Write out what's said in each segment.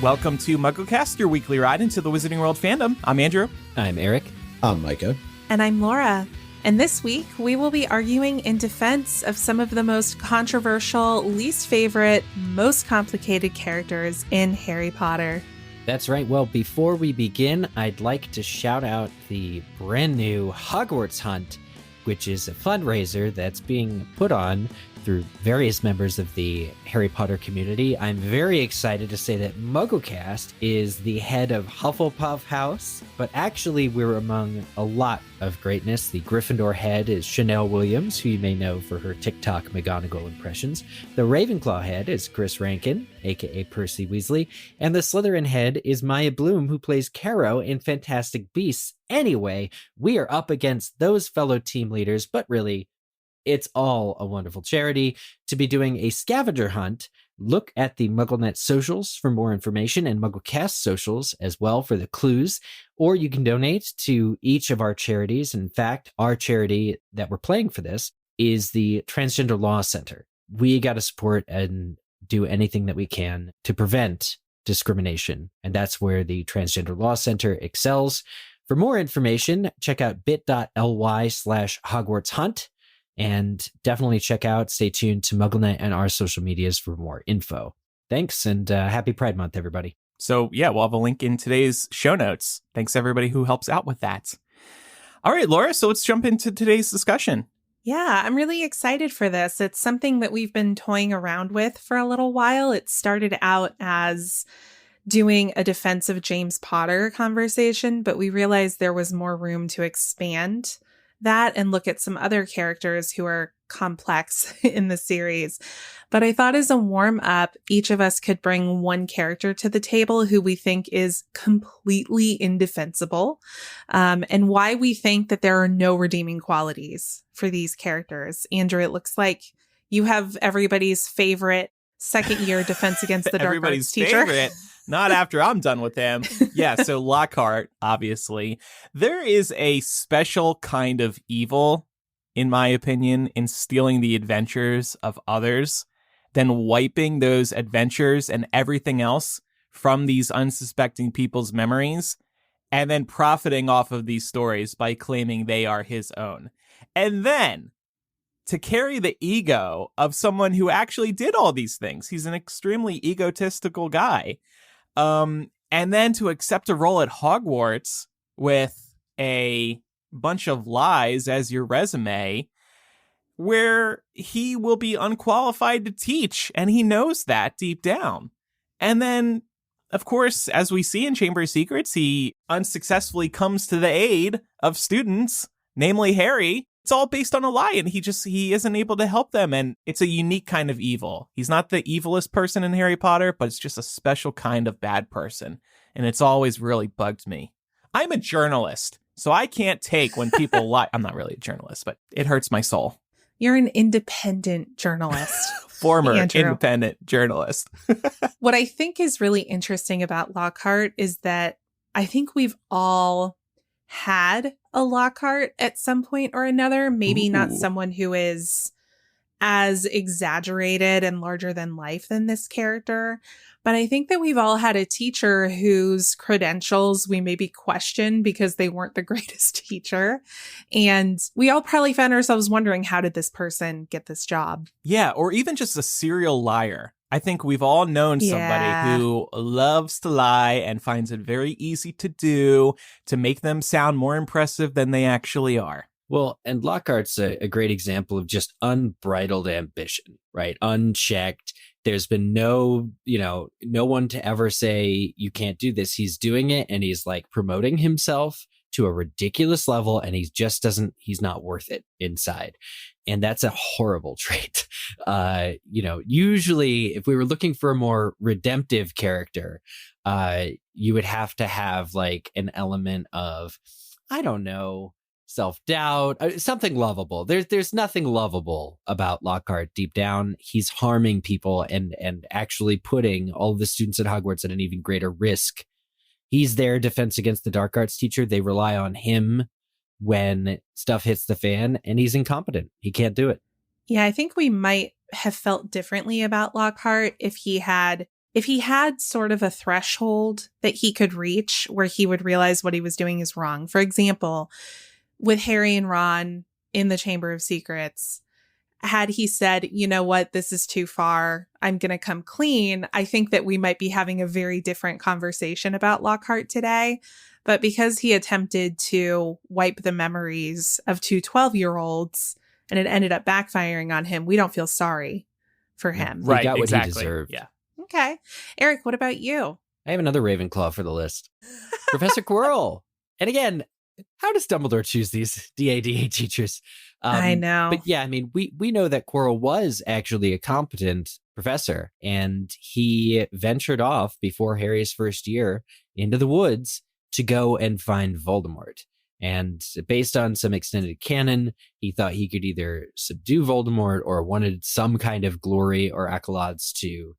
Welcome to MuggleCast, your weekly ride into the Wizarding World fandom. I'm Andrew. I'm Eric. I'm Micah. And I'm Laura. And this week, we will be arguing in defense of some of the most controversial, least favorite, most complicated characters in Harry Potter. That's right. Well, before we begin, I'd like to shout out the brand new Hogwarts Hunt, which is a fundraiser that's being put on through various members of the Harry Potter community. I'm very excited to say that MuggleCast is the head of Hufflepuff House, but actually we're among a lot of greatness. The Gryffindor head is Chanel Williams, who you may know for her TikTok McGonagall impressions. The Ravenclaw head is Chris Rankin, aka Percy Weasley, and the Slytherin head is Maya Bloom, who plays Caro in Fantastic Beasts. Anyway, we are up against those fellow team leaders, but really, it's all a wonderful charity. To be doing a scavenger hunt, look at the MuggleNet socials for more information and MuggleCast socials as well for the clues, or you can donate to each of our charities. In fact, our charity that we're playing for this is the Transgender Law Center. We got to support and do anything that we can to prevent discrimination, and that's where the Transgender Law Center excels. For more information, check out bit.ly/Hogwarts Hunt. And definitely stay tuned to MuggleNet and our social medias for more info. Thanks, and happy Pride Month, everybody. So, yeah, we'll have a link in today's show notes. Thanks, everybody who helps out with that. All right, Laura, so let's jump into today's discussion. Yeah, I'm really excited for this. It's something that we've been toying around with for a little while. It started out as doing a defense of James Potter conversation, but we realized there was more room to expand that and look at some other characters who are complex in the series. But I thought as a warm up, each of us could bring one character to the table who we think is completely indefensible, and why we think that there are no redeeming qualities for these characters. Andrew, it looks like you have everybody's favorite second year defense against the dark arts teacher. Favorite. Not after I'm done with him. Yeah, so Lockhart, obviously. There is a special kind of evil, in my opinion, in stealing the adventures of others, then wiping those adventures and everything else from these unsuspecting people's memories, and then profiting off of these stories by claiming they are his own. And then to carry the ego of someone who actually did all these things. He's an extremely egotistical guy. And then to accept a role at Hogwarts with a bunch of lies as your resume, where he will be unqualified to teach, and he knows that deep down. And then, of course, as we see in Chamber of Secrets, he unsuccessfully comes to the aid of students, namely Harry. It's all based on a lie, and he isn't able to help them, and it's a unique kind of evil. He's not the evilest person in Harry Potter, but it's just a special kind of bad person, and it's always really bugged me. I'm a journalist, so I can't take when people lie. I'm not really a journalist, but it hurts my soul. You're an independent journalist. Former Andrew. Independent journalist. What I think is really interesting about Lockhart is that I think we've all had a Lockhart at some point or another. Maybe not someone who is as exaggerated and larger than life than this character. But I think that we've all had a teacher whose credentials we maybe question because they weren't the greatest teacher. And we all probably found ourselves wondering, how did this person get this job? Yeah, or even just a serial liar. I think we've all known somebody who loves to lie and finds it very easy to do to make them sound more impressive than they actually are. Well, and Lockhart's a great example of just unbridled ambition, right? Unchecked. There's been no one to ever say you can't do this. He's doing it, and he's like promoting himself to a ridiculous level, and he's not worth it inside. And that's a horrible trait. Usually if we were looking for a more redemptive character, you would have to have like an element of, I don't know, self-doubt, something lovable. There's nothing lovable about Lockhart deep down. He's harming people and actually putting all of the students at Hogwarts at an even greater risk. He's their defense against the dark arts teacher. They rely on him when stuff hits the fan, and he's incompetent. He can't do it. Yeah, I think we might have felt differently about Lockhart if he had if he had sort of a threshold that he could reach where he would realize what he was doing is wrong. For example, with Harry and Ron in the Chamber of Secrets, had he said, you know what, this is too far, I'm going to come clean, I think that we might be having a very different conversation about Lockhart today. But because he attempted to wipe the memories of two 12-year-olds and it ended up backfiring on him, we don't feel sorry for him. Right, He got what exactly. he deserved. Yeah. Okay. Eric, what about you? I have another Ravenclaw for the list. Professor Quirrell. And again, how does Dumbledore choose these DADA teachers? I know. But yeah, I mean, we know that Quirrell was actually a competent professor, and he ventured off before Harry's first year into the woods to go and find Voldemort. And based on some extended canon, he thought he could either subdue Voldemort or wanted some kind of glory or accolades to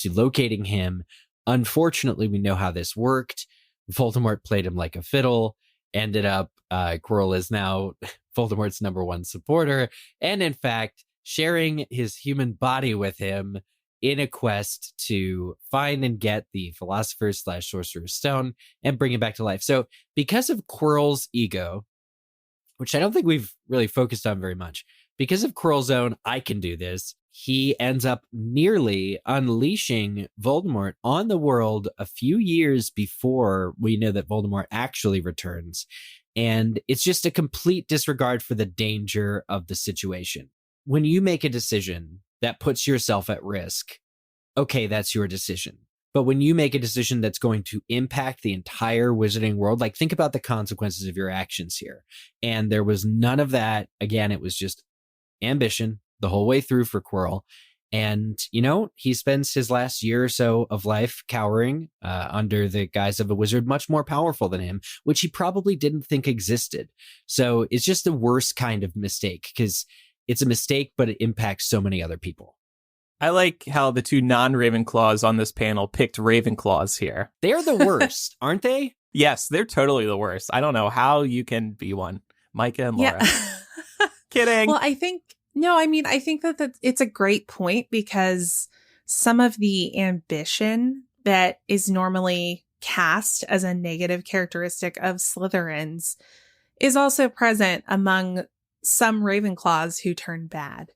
locating him. Unfortunately, we know how this worked. Voldemort played him like a fiddle. Ended up, Quirrell is now Voldemort's #1 supporter, and in fact, sharing his human body with him in a quest to find and get the Philosopher's/Sorcerer's Stone and bring it back to life. So because of Quirrell's ego, which I don't think we've really focused on very much, because of Quirrell's own, I can do this, he ends up nearly unleashing Voldemort on the world a few years before we know that Voldemort actually returns. And it's just a complete disregard for the danger of the situation. When you make a decision that puts yourself at risk, okay, that's your decision. But when you make a decision that's going to impact the entire wizarding world, like think about the consequences of your actions here. And there was none of that. Again, it was just ambition the whole way through for Quirrell. And, you know, he spends his last year or so of life cowering under the guise of a wizard much more powerful than him, which he probably didn't think existed. So it's just the worst kind of mistake because it's a mistake, but it impacts so many other people. I like how the two non-Ravenclaws on this panel picked Ravenclaws here. They're the worst, aren't they? Yes, they're totally the worst. I don't know how you can be one. Micah and Laura. Yeah. Kidding. Well, I think that it's a great point because some of the ambition that is normally cast as a negative characteristic of Slytherins is also present among some Ravenclaws who turn bad.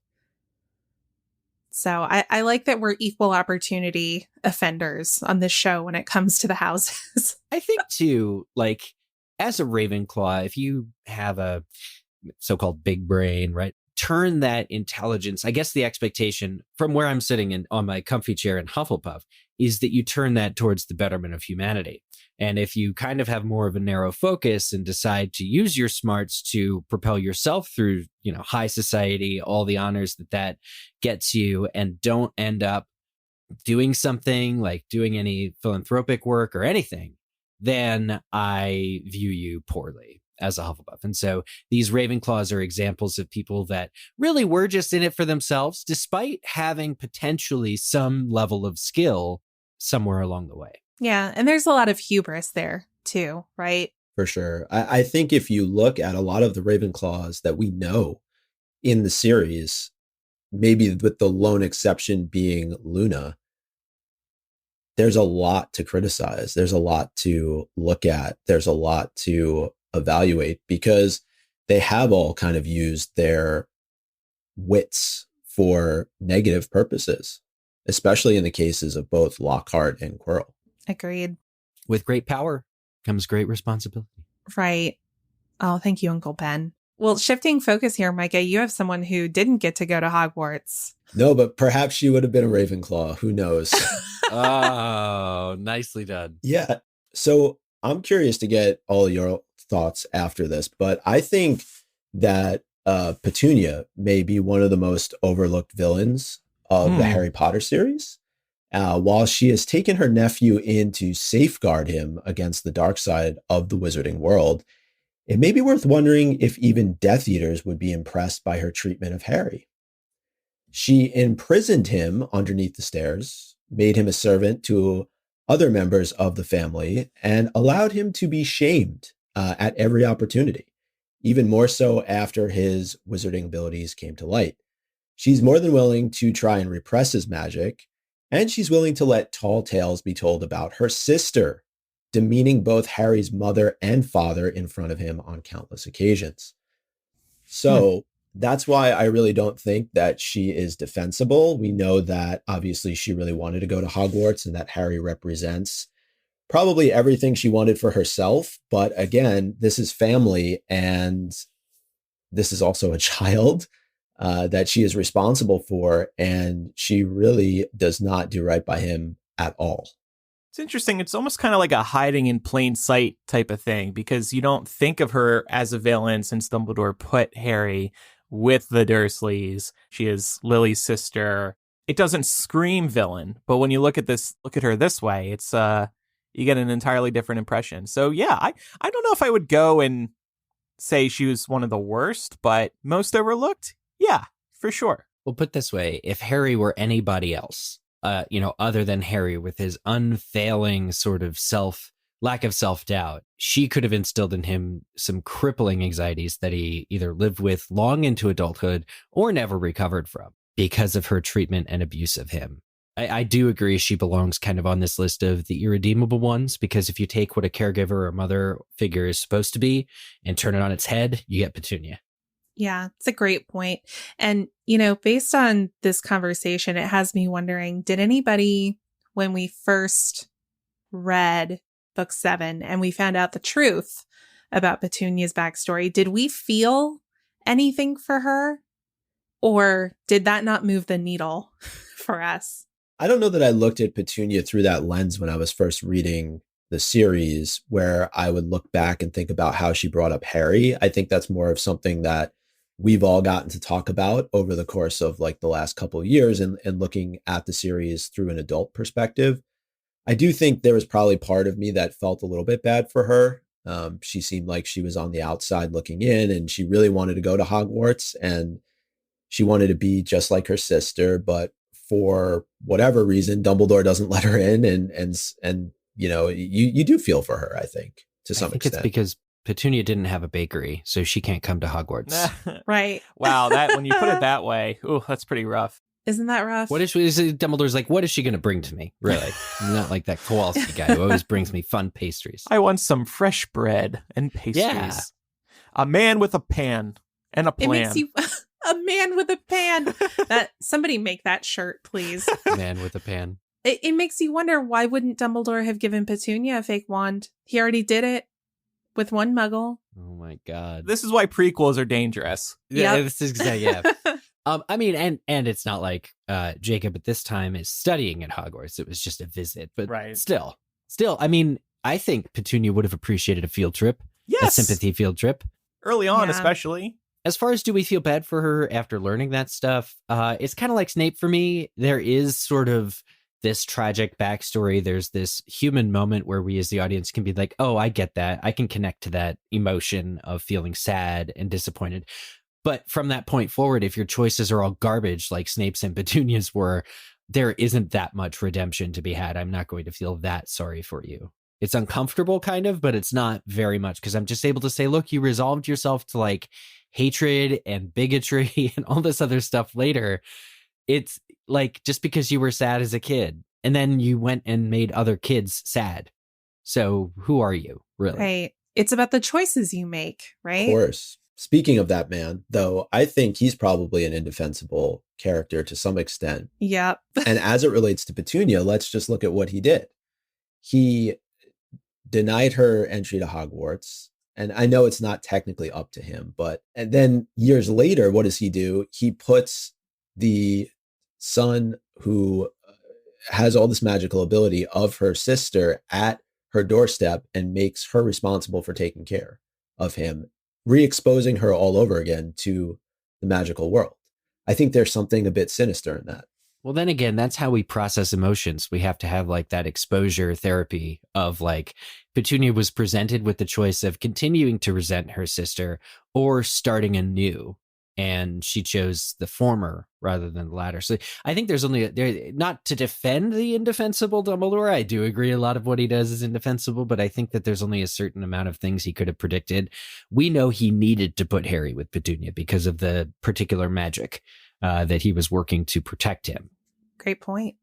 So I like that we're equal opportunity offenders on this show when it comes to the houses. I think too, like as a Ravenclaw, if you have a so-called big brain, right? Turn that intelligence. I guess the expectation from where I'm sitting on my comfy chair in Hufflepuff is that you turn that towards the betterment of humanity. And if you kind of have more of a narrow focus and decide to use your smarts to propel yourself through, you know, high society, all the honors that gets you, and don't end up doing something like doing any philanthropic work or anything, then I view you poorly as a Hufflepuff. And so these Ravenclaws are examples of people that really were just in it for themselves, despite having potentially some level of skill somewhere along the way. Yeah. And there's a lot of hubris there too, right? For sure. I think if you look at a lot of the Ravenclaws that we know in the series, maybe with the lone exception being Luna, there's a lot to criticize. There's a lot to look at. There's a lot to evaluate because they have all kind of used their wits for negative purposes, especially in the cases of both Lockhart and Quirrell. Agreed. With great power comes great responsibility. Right. Oh, thank you, Uncle Ben. Well, shifting focus here, Micah, you have someone who didn't get to go to Hogwarts. No, but perhaps she would have been a Ravenclaw. Who knows? Oh, nicely done. Yeah. So I'm curious to get all your thoughts after this, but I think that Petunia may be one of the most overlooked villains of the Harry Potter series. While she has taken her nephew in to safeguard him against the dark side of the wizarding world, it may be worth wondering if even Death Eaters would be impressed by her treatment of Harry. She imprisoned him underneath the stairs, made him a servant to other members of the family, and allowed him to be shamed at every opportunity, even more so after his wizarding abilities came to light. She's more than willing to try and repress his magic And she's willing to let tall tales be told about her sister, demeaning both Harry's mother and father in front of him on countless occasions. So that's why I really don't think that she is defensible. We know that obviously she really wanted to go to Hogwarts and that Harry represents probably everything she wanted for herself. But again, this is family and this is also a child that she is responsible for. And she really does not do right by him at all. It's interesting. It's almost kind of like a hiding in plain sight type of thing, because you don't think of her as a villain since Dumbledore put Harry with the Dursleys. She is Lily's sister. It doesn't scream villain, but when you look at her this way, it's you get an entirely different impression. So yeah, I don't know if I would go and say she was one of the worst, but most overlooked. Yeah, for sure. Well, put this way, if Harry were anybody else, other than Harry, with his unfailing sort of lack of self-doubt, she could have instilled in him some crippling anxieties that he either lived with long into adulthood or never recovered from because of her treatment and abuse of him. I do agree she belongs kind of on this list of the irredeemable ones, because if you take what a caregiver or mother figure is supposed to be and turn it on its head, you get Petunia. Yeah, it's a great point. And, based on this conversation, it has me wondering, did anybody, when we first read book 7 and we found out the truth about Petunia's backstory, did we feel anything for her? Or did that not move the needle for us? I don't know that I looked at Petunia through that lens when I was first reading the series, where I would look back and think about how she brought up Harry. I think that's more of something that we've all gotten to talk about over the course of like the last couple of years and looking at the series through an adult perspective. I do think there was probably part of me that felt a little bit bad for her. She seemed like she was on the outside looking in, and she really wanted to go to Hogwarts and she wanted to be just like her sister, but for whatever reason, Dumbledore doesn't let her in, and you do feel for her, I think, to some extent. It's because Petunia didn't have a bakery, so she can't come to Hogwarts. Right. Wow, that when you put it that way, ooh, that's pretty rough. Isn't that rough? Dumbledore's like, what is she going to bring to me? Really? I'm not like that Kowalski guy who always brings me fun pastries. I want some fresh bread and pastries. Yeah. A man with a pan and a plan. It makes you a man with a pan. Somebody make that shirt, please. Man with a pan. It makes you wonder, why wouldn't Dumbledore have given Petunia a fake wand? He already did it with one Muggle. Oh my God. This is why prequels are dangerous. Yeah, this is exactly, yeah. And it's not like Jacob at this time is studying at Hogwarts. It was just a visit, but right. still, I think Petunia would have appreciated a field trip. Yes. A sympathy field trip. Early on, especially. As far as do we feel bad for her after learning that stuff, it's kind of like Snape for me. There is sort of this tragic backstory. There's this human moment where we as the audience can be like, oh, I get that. I can connect to that emotion of feeling sad and disappointed. But from that point forward, if your choices are all garbage like Snape's and Petunia's were, there isn't that much redemption to be had. I'm not going to feel that sorry for you. It's uncomfortable kind of, but it's not very much, because I'm just able to say, look, you resolved yourself to like hatred and bigotry and all this other stuff later. It's like, just because you were sad as a kid and then you went and made other kids sad. So who are you, really? Right. It's about the choices you make, right? Of course. Speaking of that man, though, I think he's probably an indefensible character to some extent. Yep. And as it relates to Petunia, let's just look at what he did. He denied her entry to Hogwarts. And I know it's not technically up to him, and then years later, what does he do? He puts the son who has all this magical ability of her sister at her doorstep and makes her responsible for taking care of him, re-exposing her all over again to the magical world. I think there's something a bit sinister in that. Well, then again, that's how we process emotions. We have to have like that exposure therapy of like, Petunia was presented with the choice of continuing to resent her sister or starting anew. And she chose the former rather than the latter. So I think there's not to defend the indefensible Dumbledore. I do agree a lot of what he does is indefensible, but I think that there's only a certain amount of things he could have predicted. We know he needed to put Harry with Petunia because of the particular magic that he was working to protect him. Great point.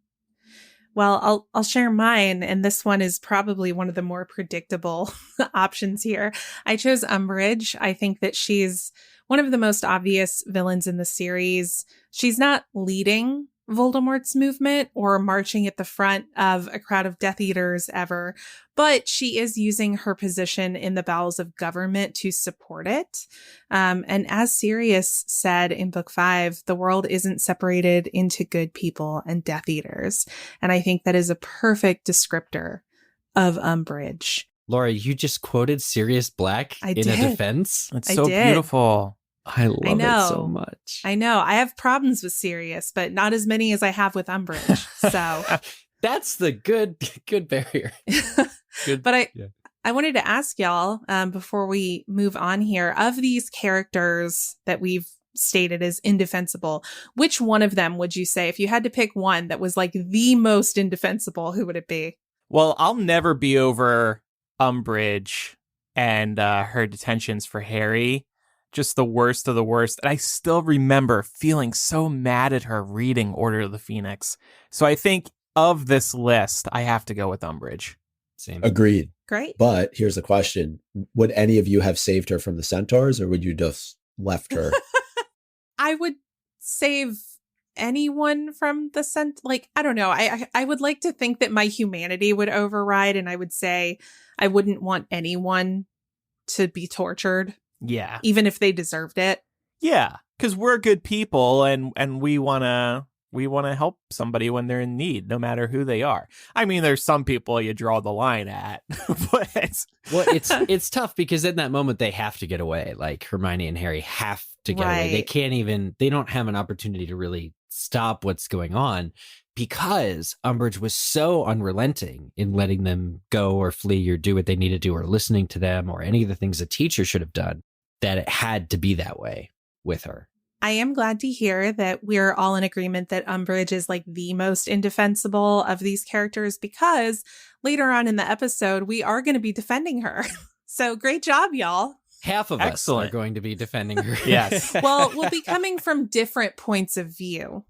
Well, I'll share mine, and this one is probably one of the more predictable options here. I chose Umbridge. I think that she's one of the most obvious villains in the series. She's not leading Voldemort's movement or marching at the front of a crowd of Death Eaters ever, but she is using her position in the bowels of government to support it. And as Sirius said in book 5, the world isn't separated into good people and Death Eaters. And I think that is a perfect descriptor of Umbridge. Laura, you just quoted Sirius Black in a defense? It's so beautiful. I love it so much. I know. I have problems with Sirius, but not as many as I have with Umbridge. So that's the good barrier. Good. But I wanted to ask y'all before we move on here, of these characters that we've stated as indefensible, which one of them would you say, if you had to pick one that was like the most indefensible, who would it be? Well, I'll never be over Umbridge and her detentions for Harry. Just the worst of the worst. And I still remember feeling so mad at her reading Order of the Phoenix. So I think of this list, I have to go with Umbridge. Same. Agreed. Great. But here's the question. Would any of you have saved her from the centaurs, or would you just left her? I would save anyone from the like, I don't know. I would like to think that my humanity would override, and I would say I wouldn't want anyone to be tortured. Yeah. Even if they deserved it. Yeah, because we're good people and we want to help somebody when they're in need, no matter who they are. I mean, there's some people you draw the line at. But well, it's tough because in that moment they have to get away. Like Hermione and Harry have to get away. They don't have an opportunity to really stop what's going on because Umbridge was so unrelenting in letting them go or flee or do what they need to do or listening to them or any of the things a teacher should have done, that it had to be that way with her. I am glad to hear that we're all in agreement that Umbridge is like the most indefensible of these characters, because later on in the episode, we are going to be defending her. So great job, y'all. Half of us are going to be defending her. Yes. Well, we'll be coming from different points of view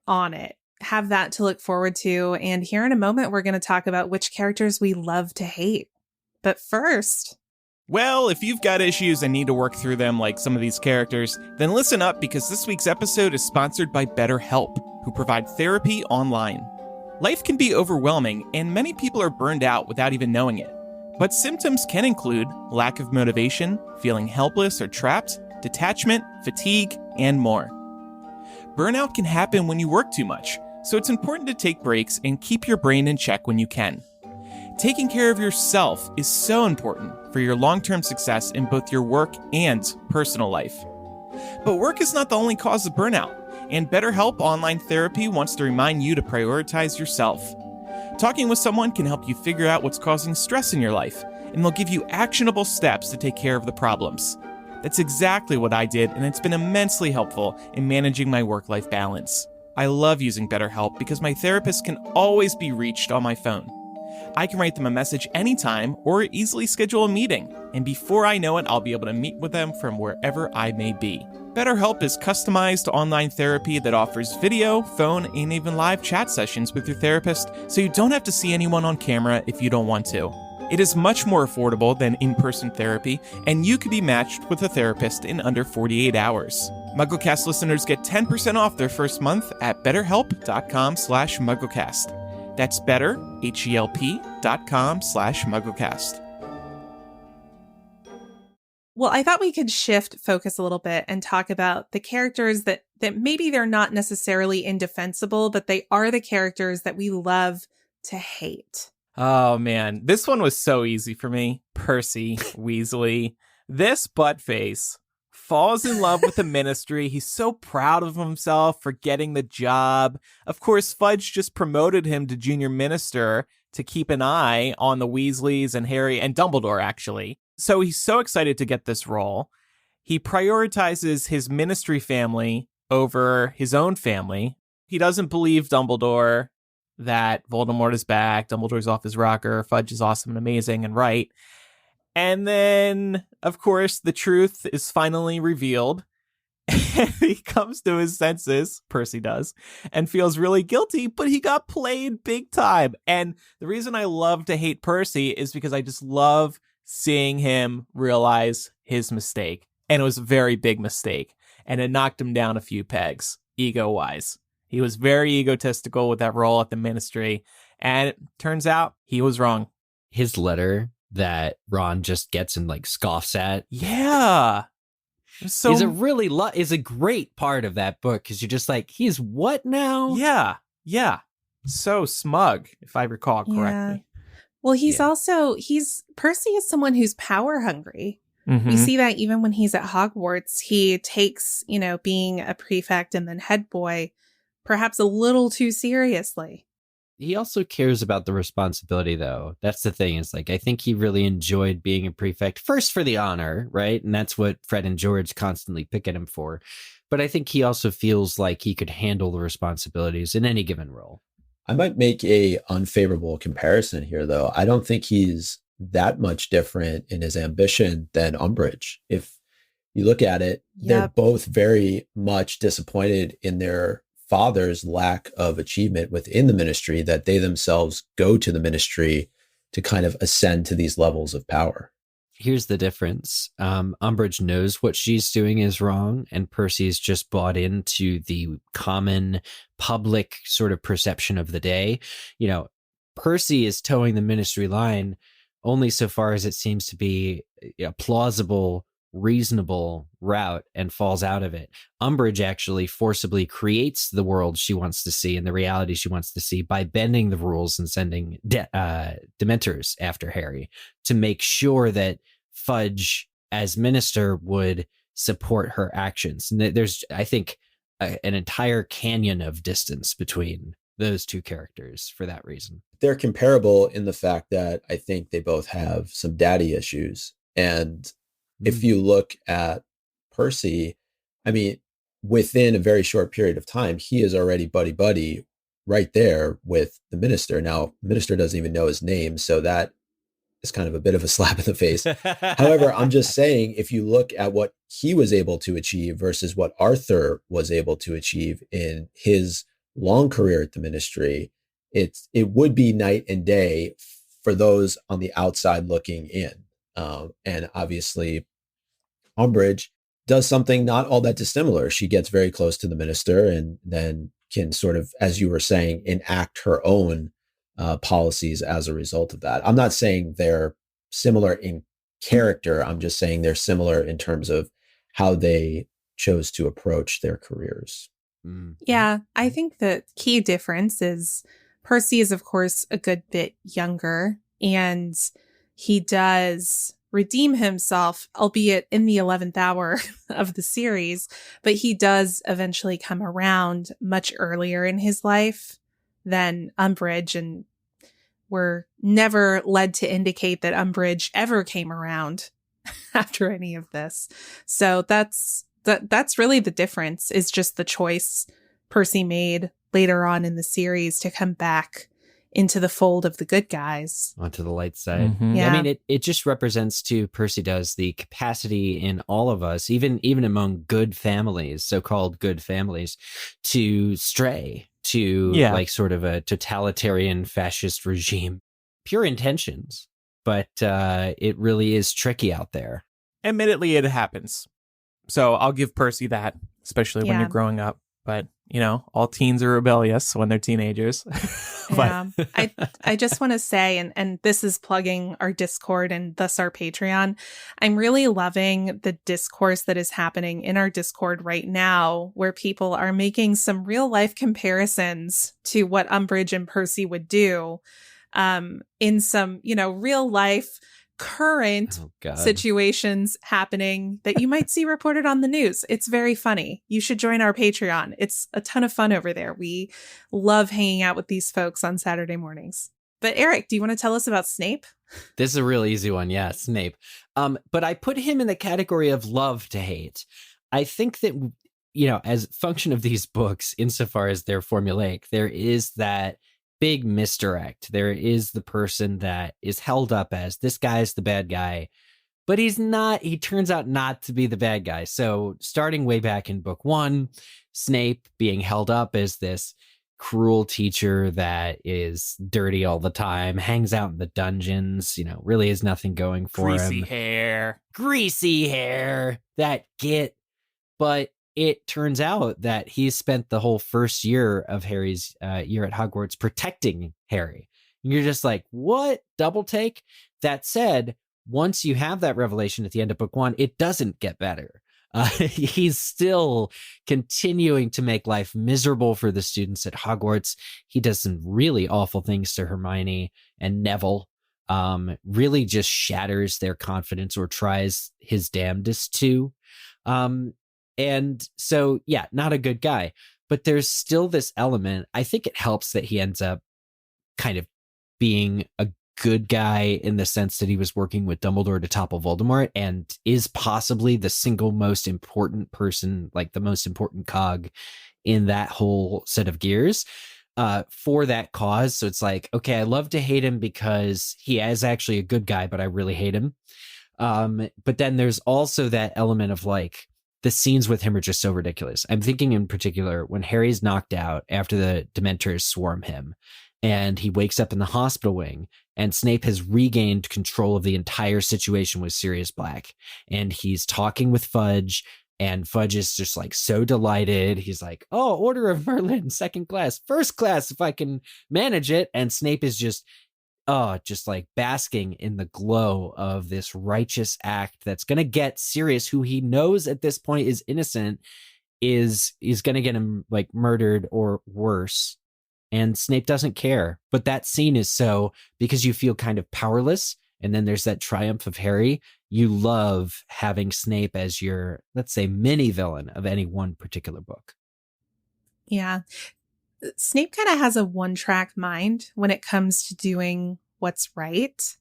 on it. Have that to look forward to. And here in a moment, we're going to talk about which characters we love to hate. But first... Well, if you've got issues and need to work through them like some of these characters, then listen up, because this week's episode is sponsored by BetterHelp, who provide therapy online. Life can be overwhelming, and many people are burned out without even knowing it. But symptoms can include lack of motivation, feeling helpless or trapped, detachment, fatigue, and more. Burnout can happen when you work too much, so it's important to take breaks and keep your brain in check when you can. Taking care of yourself is so important for your long-term success in both your work and personal life. But work is not the only cause of burnout, and BetterHelp Online Therapy wants to remind you to prioritize yourself. Talking with someone can help you figure out what's causing stress in your life, and they'll give you actionable steps to take care of the problems. That's exactly what I did, and it's been immensely helpful in managing my work-life balance. I love using BetterHelp because my therapist can always be reached on my phone. I can write them a message anytime or easily schedule a meeting, and before I know it, I'll be able to meet with them from wherever I may be. BetterHelp is customized online therapy that offers video, phone, and even live chat sessions with your therapist, so you don't have to see anyone on camera if you don't want to. It is much more affordable than in-person therapy, and you can be matched with a therapist in under 48 hours. MuggleCast listeners get 10% off their first month at betterhelp.com/MuggleCast. That's betterhelp.com/MuggleCast. Well, I thought we could shift focus a little bit and talk about the characters that maybe they're not necessarily indefensible, but they are the characters that we love to hate. Oh, man. This one was so easy for me. Percy Weasley. This buttface falls in love with the Ministry. He's so proud of himself for getting the job. Of course, Fudge just promoted him to junior minister to keep an eye on the Weasleys and Harry and Dumbledore, actually. So he's so excited to get this role. He prioritizes his Ministry family over his own family. He doesn't believe Dumbledore that Voldemort is back, Dumbledore's off his rocker, Fudge is awesome and amazing and right. And then, of course, the truth is finally revealed, And he comes to his senses, Percy does, and feels really guilty, but he got played big time. And the reason I love to hate Percy is because I just love seeing him realize his mistake. And it was a very big mistake. And it knocked him down a few pegs, ego-wise. He was very egotistical with that role at the Ministry. And it turns out he was wrong. His letter that Ron just gets and like scoffs at. Yeah. So is a great part of that book because you're just like, he's what now? Yeah. So smug, if I recall correctly. Well, Percy is someone who's power hungry. Mm-hmm. We see that even when he's at Hogwarts, he takes, being a prefect and then head boy perhaps a little too seriously. He also cares about the responsibility, though. That's the thing. Is like, I think he really enjoyed being a prefect, first for the honor, right? And that's what Fred and George constantly pick at him for. But I think he also feels like he could handle the responsibilities in any given role. I might make a unfavorable comparison here, though. I don't think he's that much different in his ambition than Umbridge. If you look at it, they're both very much disappointed in their father's lack of achievement within the Ministry, that they themselves go to the Ministry to kind of ascend to these levels of power. Here's the difference. Umbridge knows what she's doing is wrong, and Percy's just bought into the common public sort of perception of the day. Percy is towing the Ministry line only so far as it seems to be a plausible, reasonable route and falls out of it. Umbridge actually forcibly creates the world she wants to see and the reality she wants to see by bending the rules and sending Dementors after Harry to make sure that Fudge as minister would support her actions. And there's, I think, an entire canyon of distance between those two characters for that reason. They're comparable in the fact that I think they both have some daddy issues. And if you look at Percy, I mean, within a very short period of time, he is already buddy-buddy right there with the minister. Now, the minister doesn't even know his name, so that is kind of a bit of a slap in the face. However, I'm just saying, if you look at what he was able to achieve versus what Arthur was able to achieve in his long career at the Ministry, it would be night and day for those on the outside looking in. And obviously, Umbridge does something not all that dissimilar. She gets very close to the minister and then can sort of, as you were saying, enact her own policies as a result of that. I'm not saying they're similar in character. I'm just saying they're similar in terms of how they chose to approach their careers. Yeah, I think the key difference is Percy is, of course, a good bit younger, and he does redeem himself, albeit in the 11th hour of the series, but he does eventually come around much earlier in his life than Umbridge, and we're never led to indicate that Umbridge ever came around after any of this. So that's really the difference, is just the choice Percy made later on in the series to come back into the fold of the good guys. Onto the light side. Mm-hmm. Yeah. I mean, it just represents to Percy does the capacity in all of us, even among good families, so-called good families, to stray to like sort of a totalitarian fascist regime. Pure intentions, but it really is tricky out there. Admittedly, it happens. So I'll give Percy that, especially when you're growing up. But, all teens are rebellious when they're teenagers. Yeah. I just want to say, and this is plugging our Discord and thus our Patreon, I'm really loving the discourse that is happening in our Discord right now, where people are making some real life comparisons to what Umbridge and Percy would do in some, real life current situations happening that you might see reported on the news. It's very funny. You should join our Patreon. It's a ton of fun over there. We love hanging out with these folks on Saturday mornings. But Eric, do you want to tell us about Snape? This is a real easy one. Yeah, Snape. But I put him in the category of love to hate. I think that, as a function of these books, insofar as they're formulaic, there is that big misdirect. There is the person that is held up as this guy's the bad guy, but he turns out not to be the bad guy. So starting way back in book 1, Snape being held up as this cruel teacher that is dirty all the time, hangs out in the dungeons, really has nothing going for him. Greasy hair, that git. But it turns out that he spent the whole first year of Harry's year at Hogwarts protecting Harry. And you're just like, what? Double take? That said, once you have that revelation at the end of book 1, it doesn't get better. He's still continuing to make life miserable for the students at Hogwarts. He does some really awful things to Hermione and Neville, really just shatters their confidence or tries his damnedest to. And so, yeah, not a good guy. But there's still this element. I think it helps that he ends up kind of being a good guy in the sense that he was working with Dumbledore to topple Voldemort and is possibly the single most important person, like the most important cog in that whole set of gears for that cause. So it's like, okay, I love to hate him because he is actually a good guy, but I really hate him. But then there's also that element of like, the scenes with him are just so ridiculous. I'm thinking in particular when Harry's knocked out after the Dementors swarm him and he wakes up in the hospital wing and Snape has regained control of the entire situation with Sirius Black. And he's talking with Fudge and Fudge is just like so delighted. He's like, oh, Order of Merlin, 2nd class, 1st class, if I can manage it. And Snape is just like basking in the glow of this righteous act that's going to get Sirius, who he knows at this point is innocent, is going to get him like murdered or worse. And Snape doesn't care. But that scene is so, because you feel kind of powerless. And then there's that triumph of Harry. You love having Snape as your, let's say, mini villain of any one particular book. Yeah. Snape kind of has a one-track mind when it comes to doing what's right.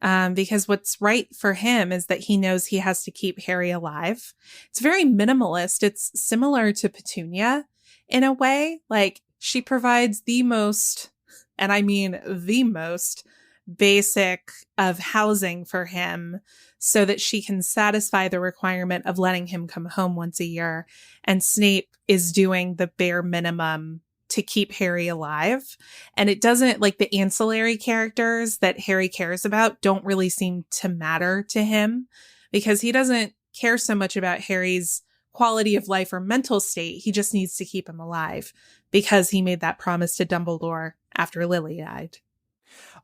Because what's right for him is that he knows he has to keep Harry alive. It's very minimalist. It's similar to Petunia in a way. Like, she provides the most, and I mean the most, basic of housing for him so that she can satisfy the requirement of letting him come home once a year. And Snape is doing the bare minimum to keep Harry alive. And it doesn't, like, the ancillary characters that Harry cares about don't really seem to matter to him because he doesn't care so much about Harry's quality of life or mental state. He just needs to keep him alive because he made that promise to Dumbledore after Lily died.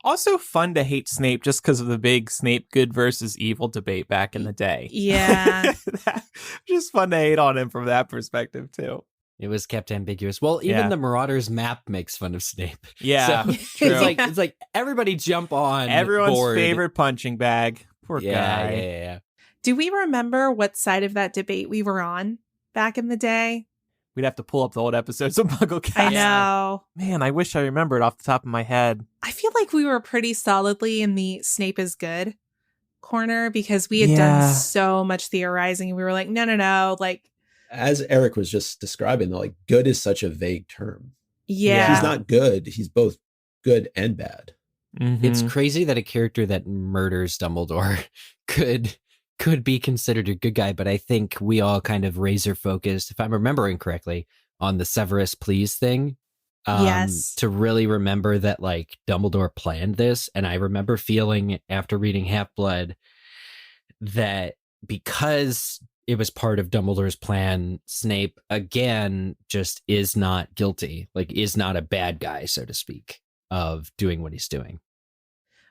Also fun to hate Snape just because of the big Snape good versus evil debate back in the day. Yeah. Just fun to hate on him from that perspective, too. It was kept ambiguous. Well, even the Marauders map makes fun of Snape. Yeah, so true. It's like everybody jump on everyone's board. Favorite punching bag. Poor guy. Yeah. Do we remember what side of that debate we were on back in the day? We'd have to pull up the old episodes of MuggleCast. I know. Man, I wish I remembered off the top of my head. I feel like we were pretty solidly in the Snape is good corner because we had done so much theorizing. And we were like, no. Like, as Eric was just describing, though, like, good is such a vague term. Yeah. He's not good. He's both good and bad. Mm-hmm. It's crazy that a character that murders Dumbledore could be considered a good guy, but I think we all kind of razor focused, if I'm remembering correctly, on the Severus Please thing. Yes. To really remember that, like, Dumbledore planned this. And I remember feeling after reading Half-Blood that because it was part of Dumbledore's plan, Snape, again, just is not guilty, like, is not a bad guy, so to speak, of doing what he's doing.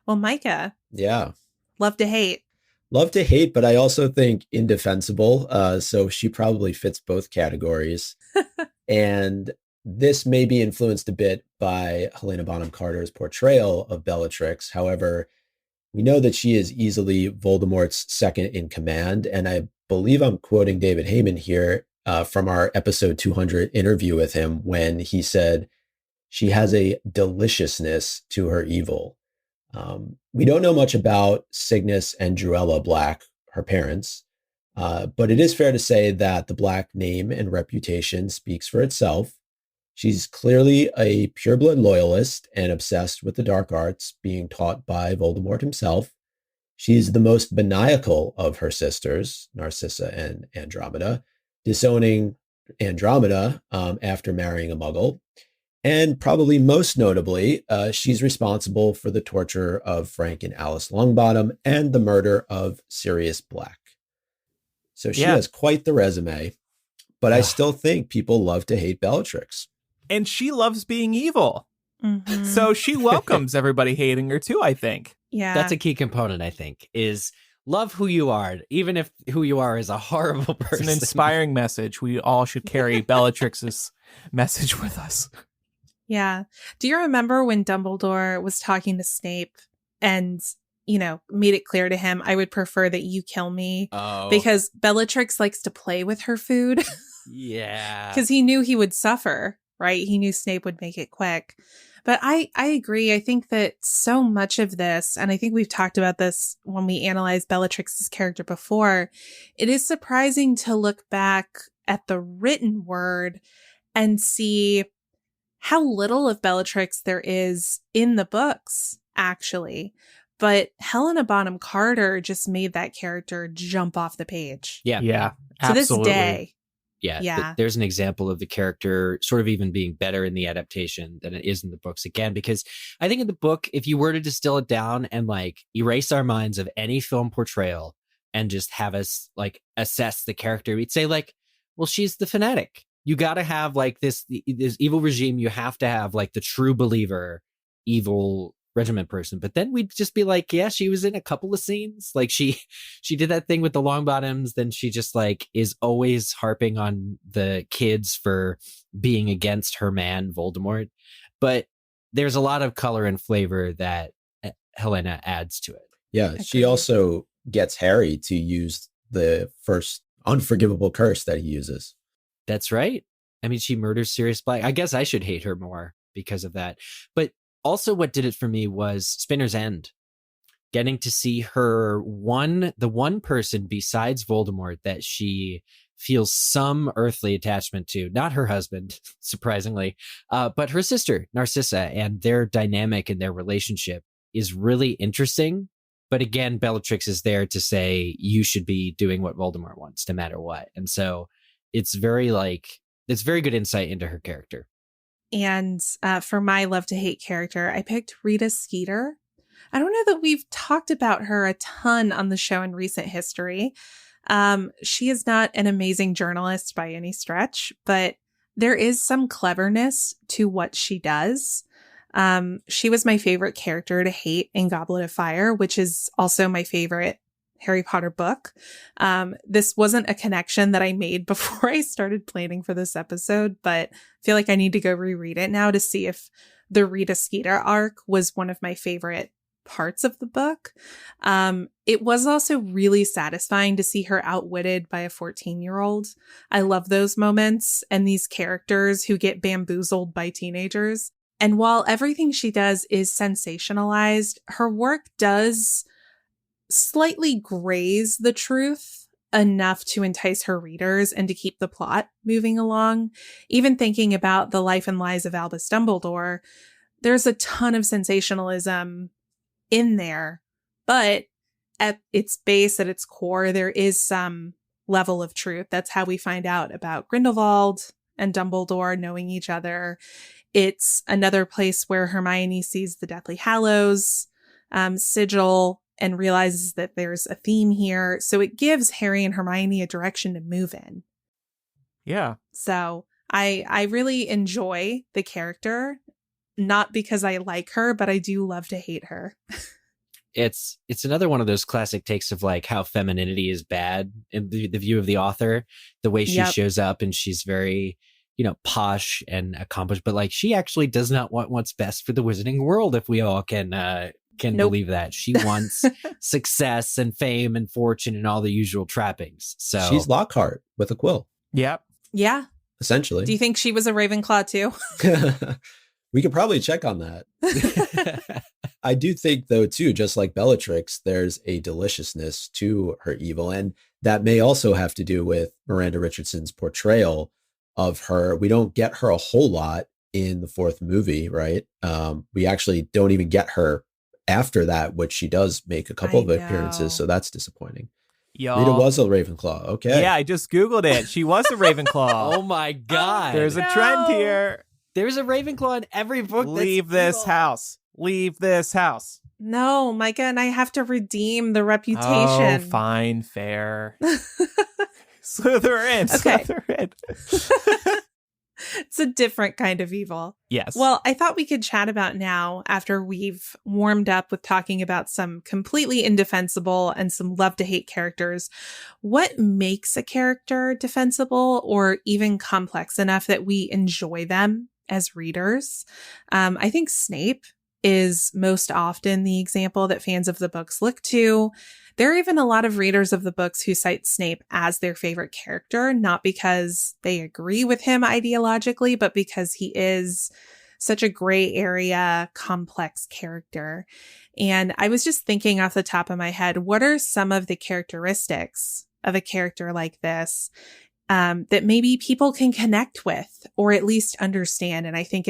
Well, Micah. Yeah. Love to hate. Love to hate, but I also think indefensible. So she probably fits both categories. And this may be influenced a bit by Helena Bonham Carter's portrayal of Bellatrix. However, we know that she is easily Voldemort's second in command. And I believe I'm quoting David Heyman here from our episode 200 interview with him when he said, she has a deliciousness to her evil. We don't know much about Cygnus and Druella Black, her parents, but it is fair to say that the Black name and reputation speaks for itself. She's clearly a pureblood loyalist and obsessed with the dark arts being taught by Voldemort himself. She's the most maniacal of her sisters, Narcissa and Andromeda, disowning Andromeda after marrying a Muggle. And probably most notably, she's responsible for the torture of Frank and Alice Longbottom and the murder of Sirius Black. So she has quite the resume, but I still think people love to hate Bellatrix. And she loves being evil. Mm-hmm. So she welcomes everybody hating her too, I think. Yeah. That's a key component, I think, is love who you are, even if who you are is a horrible person. It's an inspiring message. We all should carry Bellatrix's message with us. Yeah. Do you remember when Dumbledore was talking to Snape and, made it clear to him, I would prefer that you kill me because Bellatrix likes to play with her food. Yeah. Because he knew he would suffer, right? He knew Snape would make it quick. But I agree. I think that so much of this, and I think we've talked about this when we analyzed Bellatrix's character before, it is surprising to look back at the written word and see how little of Bellatrix there is in the books, actually. But Helena Bonham Carter just made that character jump off the page. Yeah. Yeah. To this Absolutely. day. Yeah. There's an example of the character sort of even being better in the adaptation than it is in the books again, because I think in the book, if you were to distill it down and erase our minds of any film portrayal and just have us assess the character, we'd say well, she's the fanatic. You got to have this evil regime. You have to have the true believer, evil regiment person. But then we'd just be yeah, she was in a couple of scenes. She did that thing with the Longbottoms. Then she just is always harping on the kids for being against her man, Voldemort. But there's a lot of color and flavor that Helena adds to it. Yeah. She also gets Harry to use the first unforgivable curse that he uses. That's right. I mean, she murders Sirius Black. I guess I should hate her more because of that. But also what did it for me was Spinner's End. Getting to see her the one person besides Voldemort that she feels some earthly attachment to, not her husband, surprisingly, but her sister, Narcissa, and their dynamic and their relationship is really interesting. But again, Bellatrix is there to say, you should be doing what Voldemort wants, no matter what. And so it's very good insight into her character. And for my love to hate character, I picked Rita Skeeter. I don't know that we've talked about her a ton on the show in recent history. She is not an amazing journalist by any stretch, but there is some cleverness to what she does. She was my favorite character to hate in Goblet of Fire, which is also my favorite Harry Potter book. This wasn't a connection that I made before I started planning for this episode, but I feel like I need to go reread it now to see if the Rita Skeeter arc was one of my favorite parts of the book. It was also really satisfying to see her outwitted by a 14-year-old. I love those moments and these characters who get bamboozled by teenagers. And while everything she does is sensationalized, her work does slightly graze the truth enough to entice her readers and to keep the plot moving along. Even thinking about the life and lies of Albus Dumbledore, there's a ton of sensationalism in there, but at its base, at its core, there is some level of truth. That's how we find out about Grindelwald and Dumbledore knowing each other. It's another place where Hermione sees the Deathly Hallows sigil and realizes that there's a theme here. So it gives Harry and Hermione a direction to move in. Yeah. So I really enjoy the character, not because I like her, but I do love to hate her. It's another one of those classic takes of how femininity is bad in the view of the author, the way she shows up, and she's very, posh and accomplished, but she actually does not want what's best for the wizarding world, if we all can believe that. She wants success and fame and fortune and all the usual trappings. So she's Lockhart with a quill. Yep. Yeah. Essentially. Do you think she was a Ravenclaw too? We could probably check on that. I do think, though, too, just like Bellatrix, there's a deliciousness to her evil. And that may also have to do with Miranda Richardson's portrayal of her. We don't get her a whole lot in the fourth movie, right? We actually don't even get her after that, which she does make a couple I of appearances, know. so that's disappointing. Y'all. Rita was a Ravenclaw. Okay. Yeah, I just Googled it. She was a Ravenclaw. Oh my God. There's a trend here. There's a Ravenclaw in every book. Leave this house. Leave this house. No, Micah and I have to redeem the Oh, reputation. fine, fair. Slytherin. Okay. Slytherin. It's a different kind of evil. Yes. Well, I thought we could chat about now, after we've warmed up with talking about some completely indefensible and some love to hate characters, what makes a character defensible or even complex enough that we enjoy them as readers? I think Snape is most often the example that fans of the books look to. There are even a lot of readers of the books who cite Snape as their favorite character, not because they agree with him ideologically, but because he is such a gray area, complex character. And I was just thinking off the top of my head, what are some of the characteristics of a character like this that maybe people can connect with or at least understand? And I think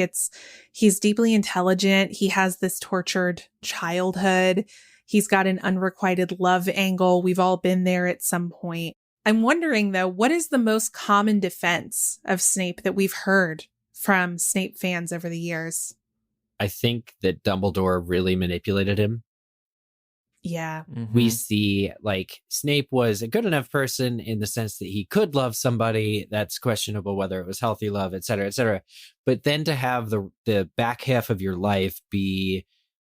he's deeply intelligent. He has this tortured childhood. He's got an unrequited love angle. We've all been there at some point. I'm wondering, though, what is the most common defense of Snape that we've heard from Snape fans over the years? I think that Dumbledore really manipulated him. Yeah. Mhm. We see like Snape was a good enough person in the sense that he could love somebody. That's questionable whether it was healthy love, et cetera, et cetera. But then to have the back half of your life be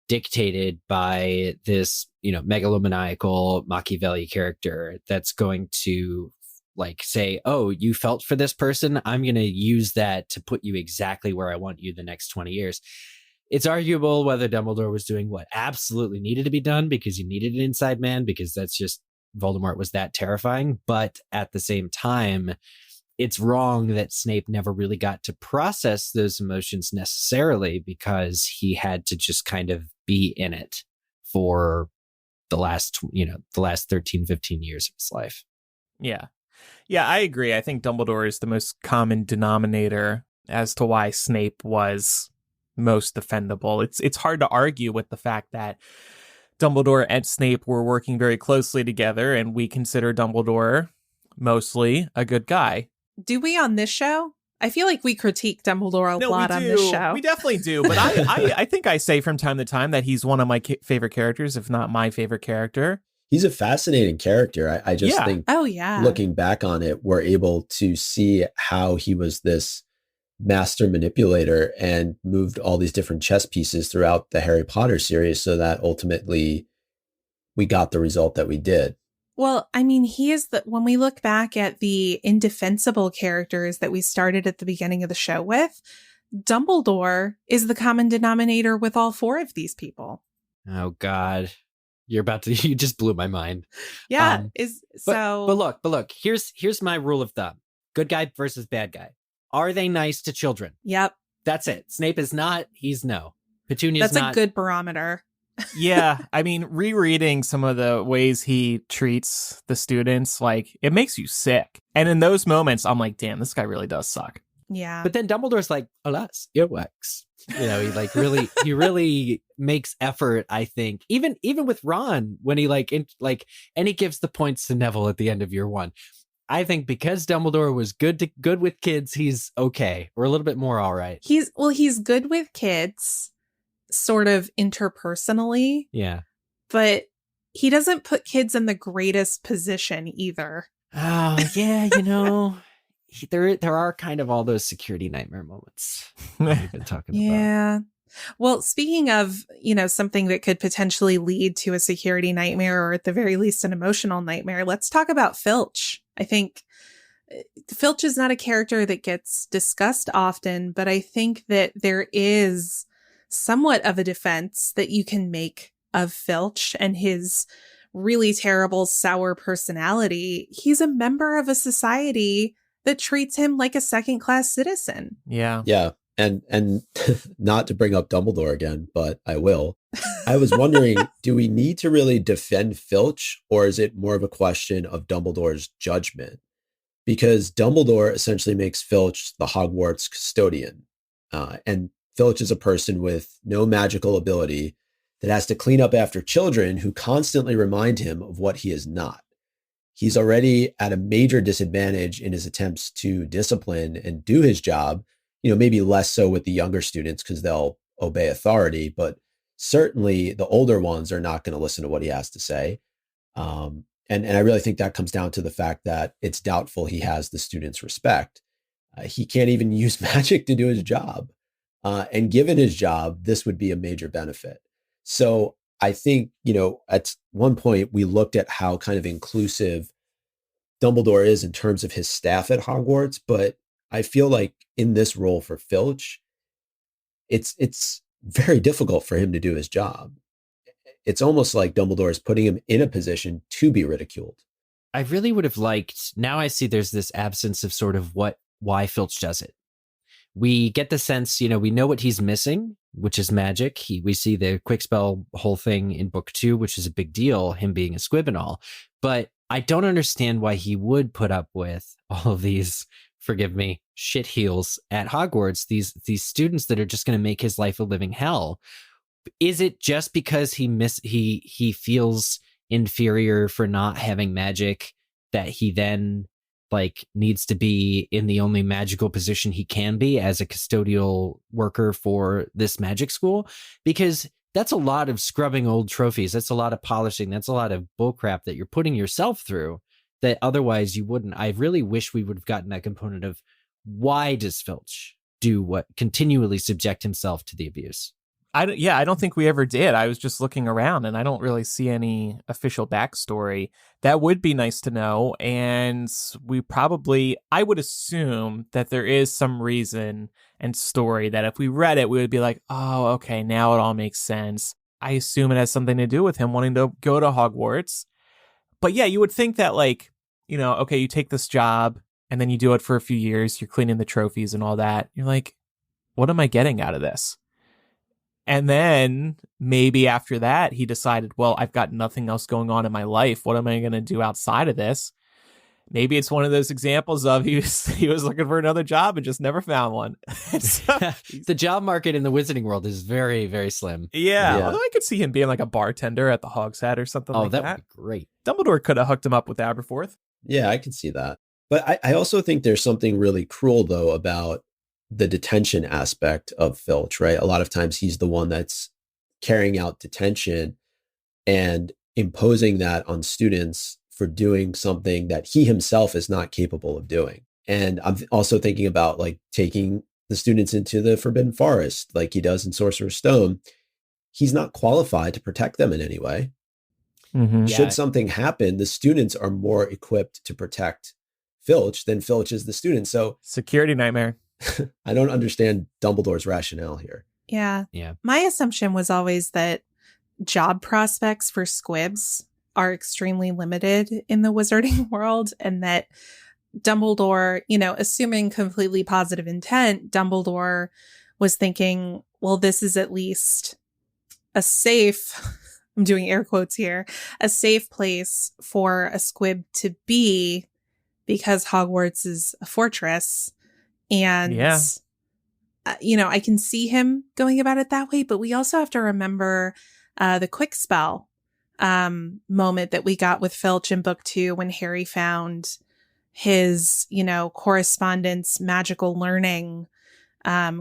dictated by this, megalomaniacal Machiavelli character that's going to like say, oh, you felt for this person, I'm going to use that to put you exactly where I want you the next 20 years. It's arguable whether Dumbledore was doing what absolutely needed to be done because he needed an inside man, because that's just Voldemort was that terrifying. But at the same time, it's wrong that Snape never really got to process those emotions necessarily, because he had to just kind of be in it for the last 13, 15 years of his life. Yeah. Yeah, I agree. I think Dumbledore is the most common denominator as to why Snape was most defendable. It's hard to argue with the fact that Dumbledore and Snape were working very closely together, and we consider Dumbledore mostly a good guy. Do we on this show? I feel like we critique Dumbledore a lot on this show. We definitely do. But I think I say from time to time that he's one of my favorite characters, if not my favorite character. He's a fascinating character. I just think, looking back on it, we're able to see how he was this master manipulator and moved all these different chess pieces throughout the Harry Potter series so that ultimately we got the result that we did. Well, I mean, when we look back at the indefensible characters that we started at the beginning of the show with, Dumbledore is the common denominator with all four of these people. Oh God. You just blew my mind. Yeah. But look, here's my rule of thumb. Good guy versus bad guy. Are they nice to children? Yep. That's it. Snape is not, he's no. Petunia's That's a good barometer. Yeah, I mean, rereading some of the ways he treats the students, like, it makes you sick. And in those moments, I'm like, damn, this guy really does suck. Yeah. But then Dumbledore's like, alas, earwax. He really makes effort, I think. Even with Ron, when he and he gives the points to Neville at the end of year one. I think because Dumbledore was good with kids, he's okay, or a little bit more all right. He's good with kids, sort of interpersonally. Yeah. But he doesn't put kids in the greatest position either. Oh, yeah, there are kind of all those security nightmare moments we've been talking about. Yeah. Well, speaking of, something that could potentially lead to a security nightmare, or at the very least an emotional nightmare, let's talk about Filch. I think Filch is not a character that gets discussed often, but I think that there is somewhat of a defense that you can make of Filch and his really terrible, sour personality. He's a member of a society that treats him like a second-class citizen. Yeah. Yeah. And not to bring up Dumbledore again, but I will. I was wondering, do we need to really defend Filch, or is it more of a question of Dumbledore's judgment? Because Dumbledore essentially makes Filch the Hogwarts custodian. And Filch is a person with no magical ability that has to clean up after children who constantly remind him of what he is not. He's already at a major disadvantage in his attempts to discipline and do his job, maybe less so with the younger students because they'll obey authority, but certainly the older ones are not going to listen to what he has to say. And I really think that comes down to the fact that it's doubtful he has the students' respect. He can't even use magic to do his job. And given his job, this would be a major benefit. So I think, at one point we looked at how kind of inclusive Dumbledore is in terms of his staff at Hogwarts, but I feel like in this role for Filch, it's very difficult for him to do his job. It's almost like Dumbledore is putting him in a position to be ridiculed. I really would have liked, now I see there's this absence of sort of why Filch does it. We get the sense, we know what he's missing, which is magic. We see the Quickspell whole thing in book 2, which is a big deal, him being a squib and all. But I don't understand why he would put up with all of these, forgive me, shit heels at Hogwarts, these students that are just going to make his life a living hell. Is it just because he feels inferior for not having magic that he then needs to be in the only magical position he can be as a custodial worker for this magic school? Because that's a lot of scrubbing old trophies. That's a lot of polishing. That's a lot of bullcrap that you're putting yourself through that otherwise you wouldn't. I really wish we would have gotten that component of why does Filch continually subject himself to the abuse? I don't think we ever did. I was just looking around and I don't really see any official backstory. That would be nice to know. And I would assume that there is some reason and story that if we read it, we would be like, oh, okay, now it all makes sense. I assume it has something to do with him wanting to go to Hogwarts. But yeah, you would think that okay, you take this job and then you do it for a few years. You're cleaning the trophies and all that. You're like, what am I getting out of this? And then maybe after that, he decided, well, I've got nothing else going on in my life. What am I going to do outside of this? Maybe it's one of those examples of he was looking for another job and just never found one. The job market in the wizarding world is very, very slim. Yeah. Although I could see him being like a bartender at the Hog's Head or something like that. Oh, that would be great. Dumbledore could have hooked him up with Aberforth. Yeah, I can see that. But I also think there's something really cruel, though, about the detention aspect of Filch, right? A lot of times he's the one that's carrying out detention and imposing that on students for doing something that he himself is not capable of doing. And I'm also thinking about taking the students into the Forbidden Forest like he does in Sorcerer's Stone. He's not qualified to protect them in any way. Mm-hmm. Should something happen, the students are more equipped to protect Filch than Filch is the student. So security nightmare. I don't understand Dumbledore's rationale here. Yeah. Yeah. My assumption was always that job prospects for squibs are extremely limited in the wizarding world, and that Dumbledore, assuming completely positive intent, Dumbledore was thinking, well, this is at least a safe, I'm doing air quotes here, a safe place for a squib to be because Hogwarts is a fortress. And, I can see him going about it that way, but we also have to remember the Quickspell moment that we got with Filch in book 2 when Harry found his, correspondence, magical learning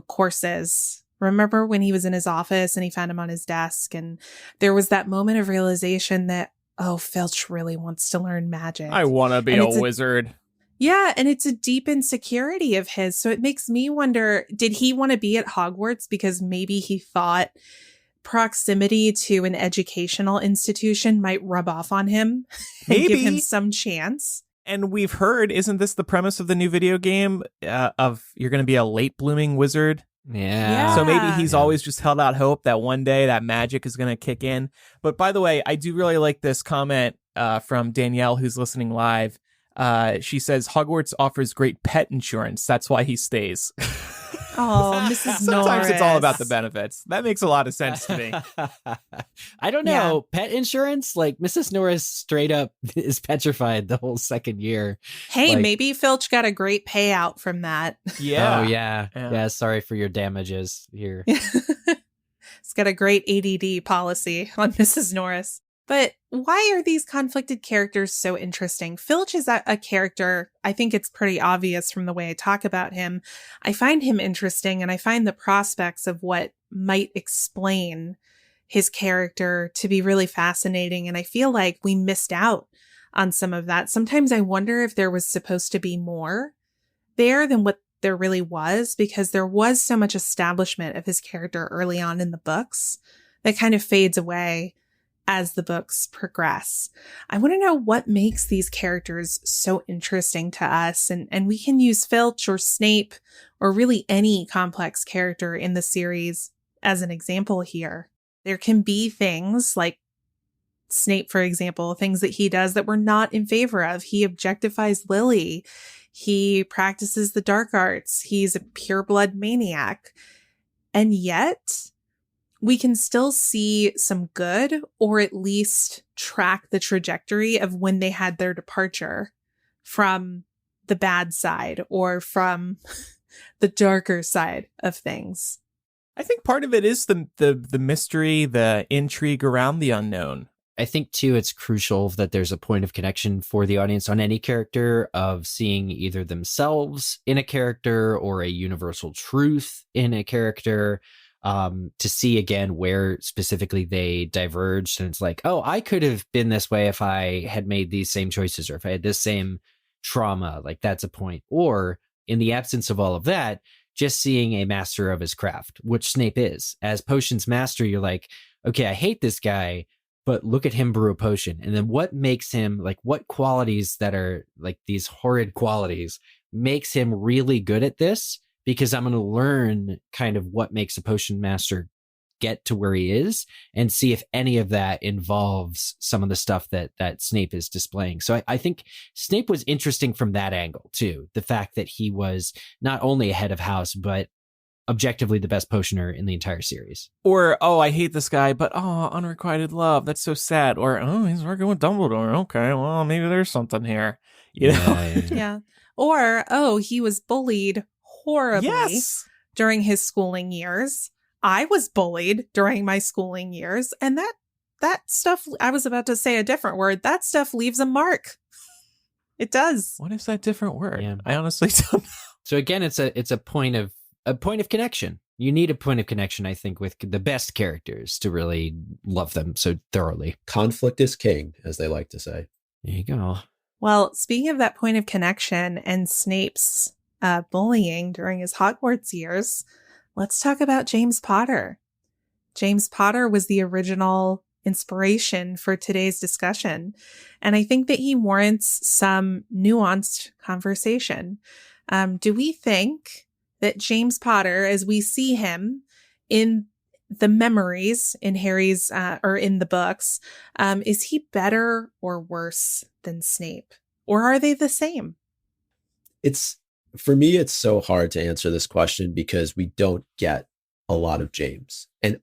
courses. Remember when he was in his office and he found him on his desk, and there was that moment of realization that, oh, Filch really wants to learn magic. I want to be a wizard. Yeah, and it's a deep insecurity of his. So it makes me wonder, did he want to be at Hogwarts because maybe he thought proximity to an educational institution might rub off on him and give him some chance? And we've heard, isn't this the premise of the new video game of you're going to be a late blooming wizard? Yeah. So maybe he's always just held out hope that one day that magic is going to kick in. But by the way, I do really like this comment from Danielle, who's listening live. She says Hogwarts offers great pet insurance. That's why he stays. Oh, Mrs. Norris. Sometimes it's all about the benefits. That makes a lot of sense to me. I don't know. Yeah. Pet insurance? Mrs. Norris straight up is petrified the whole second year. Hey, maybe Filch got a great payout from that. Yeah. Oh, yeah. Yeah, sorry for your damages here. He's got a great ADD policy on Mrs. Norris. But why are these conflicted characters so interesting? Filch is a character, I think it's pretty obvious from the way I talk about him. I find him interesting, and I find the prospects of what might explain his character to be really fascinating. And I feel like we missed out on some of that. Sometimes I wonder if there was supposed to be more there than what there really was, because there was so much establishment of his character early on in the books that kind of fades away as the books progress. I want to know what makes these characters so interesting to us. And we can use Filch or Snape or really any complex character in the series as an example here. There can be things like Snape, for example, things that he does that we're not in favor of. He objectifies Lily. He practices the dark arts. He's a pureblood maniac. And yet we can still see some good, or at least track the trajectory of when they had their departure from the bad side or from the darker side of things. I think part of it is the mystery, the intrigue around the unknown. I think, too, it's crucial that there's a point of connection for the audience on any character, of seeing either themselves in a character or a universal truth in a character, to see again where specifically they diverged. And it's like, oh, I could have been this way if I had made these same choices, or if I had this same trauma. Like, that's a point. Or in the absence of all of that, just seeing a master of his craft, which Snape is. As potions master, you're like, okay, I hate this guy, but look at him brew a potion. And then what makes him, like, what qualities that are like these horrid qualities makes him really good at this? Because I'm going to learn kind of what makes a potion master get to where he is, and see if any of that involves some of the stuff that Snape is displaying. So I think Snape was interesting from that angle too. The fact that he was not only a head of house, but objectively the best potioner in the entire series. Or, oh, I hate this guy, but unrequited love. That's so sad. Or, oh, he's working with Dumbledore. Okay, well, maybe there's something here. You know? Yeah. Or, oh, he was bullied horribly during his schooling years. I was bullied during my schooling years. And that stuff, I was about to say a different word, that stuff leaves a mark. It does. What is that different word? Yeah. I honestly don't know. So again, it's a point of connection. You need a point of connection, I think, with the best characters to really love them so thoroughly. Conflict is king, as they like to say. There you go. Well, speaking of that point of connection and Snape's bullying during his Hogwarts years, let's talk about James Potter. James Potter was the original inspiration for today's discussion, and I think that he warrants some nuanced conversation. Do we think that James Potter, as we see him in the memories in Harry's or in the books, is he better or worse than Snape? Or are they the same? For me, it's so hard to answer this question because we don't get a lot of James. And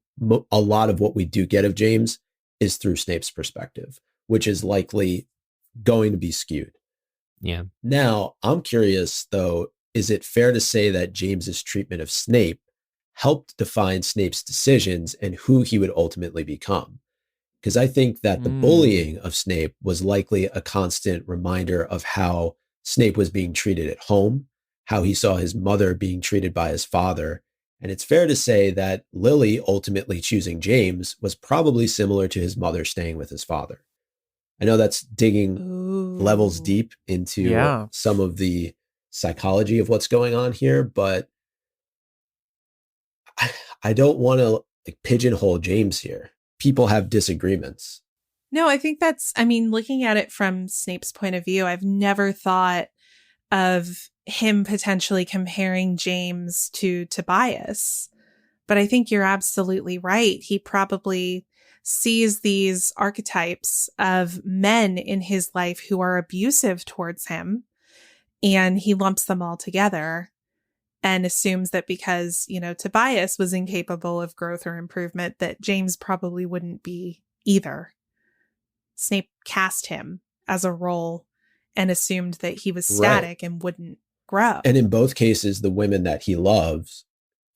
a lot of what we do get of James is through Snape's perspective, which is likely going to be skewed. Yeah. Now, I'm curious, though, is it fair to say that James's treatment of Snape helped define Snape's decisions and who he would ultimately become? Because I think that the bullying of Snape was likely a constant reminder of how Snape was being treated at home, how he saw his mother being treated by his father. And it's fair to say that Lily ultimately choosing James was probably similar to his mother staying with his father. I know that's digging levels deep into some of the psychology of what's going on here, but I don't want to pigeonhole James here. People have disagreements. No, I think looking at it from Snape's point of view, I've never thought of him potentially comparing James to Tobias. But I think you're absolutely right. He probably sees these archetypes of men in his life who are abusive towards him, and he lumps them all together and assumes that because, Tobias was incapable of growth or improvement, that James probably wouldn't be either. Snape cast him as a role and assumed that he was static and wouldn't grow. And in both cases, the women that he loves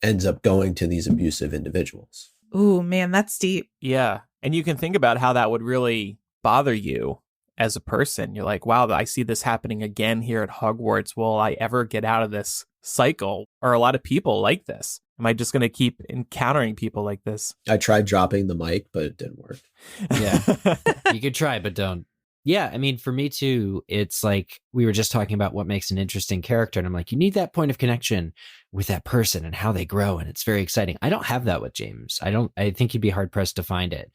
ends up going to these abusive individuals. Ooh, man, that's deep. Yeah. And you can think about how that would really bother you as a person. You're like, wow, I see this happening again here at Hogwarts. Will I ever get out of this cycle? Are a lot of people like this? Am I just going to keep encountering people like this? I tried dropping the mic, but it didn't work. Yeah. You could try, but don't. Yeah, I mean, for me too, it's like we were just talking about what makes an interesting character. And I'm like, you need that point of connection with that person and how they grow. And it's very exciting. I don't have that with James. I think you'd be hard pressed to find it.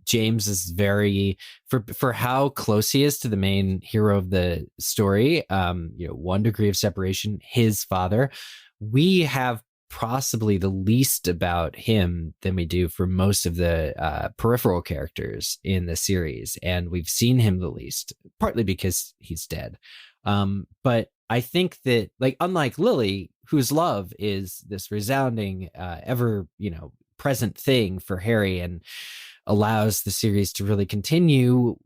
James is very, for how close he is to the main hero of the story, 1 degree of separation, his father. We have possibly the least about him than we do for most of the peripheral characters in the series. And we've seen him the least, partly because he's dead. But I think that, like, unlike Lily, whose love is this resounding, ever, present thing for Harry and allows the series to really continue,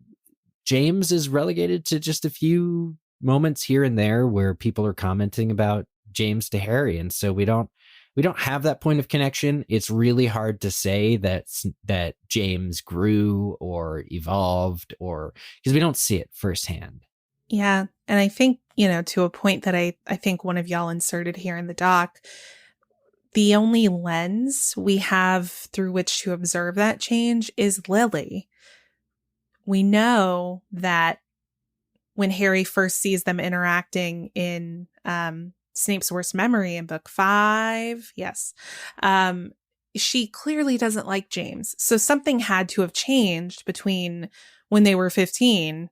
James is relegated to just a few moments here and there where people are commenting about James to Harry. And so we don't have that point of connection. It's really hard to say that James grew or evolved, or because we don't see it firsthand. Yeah. And I think, to a point that I think one of y'all inserted here in the doc, the only lens we have through which to observe that change is Lily. We know that when Harry first sees them interacting in Snape's worst memory in book 5, yes, she clearly doesn't like James. So something had to have changed between when they were 15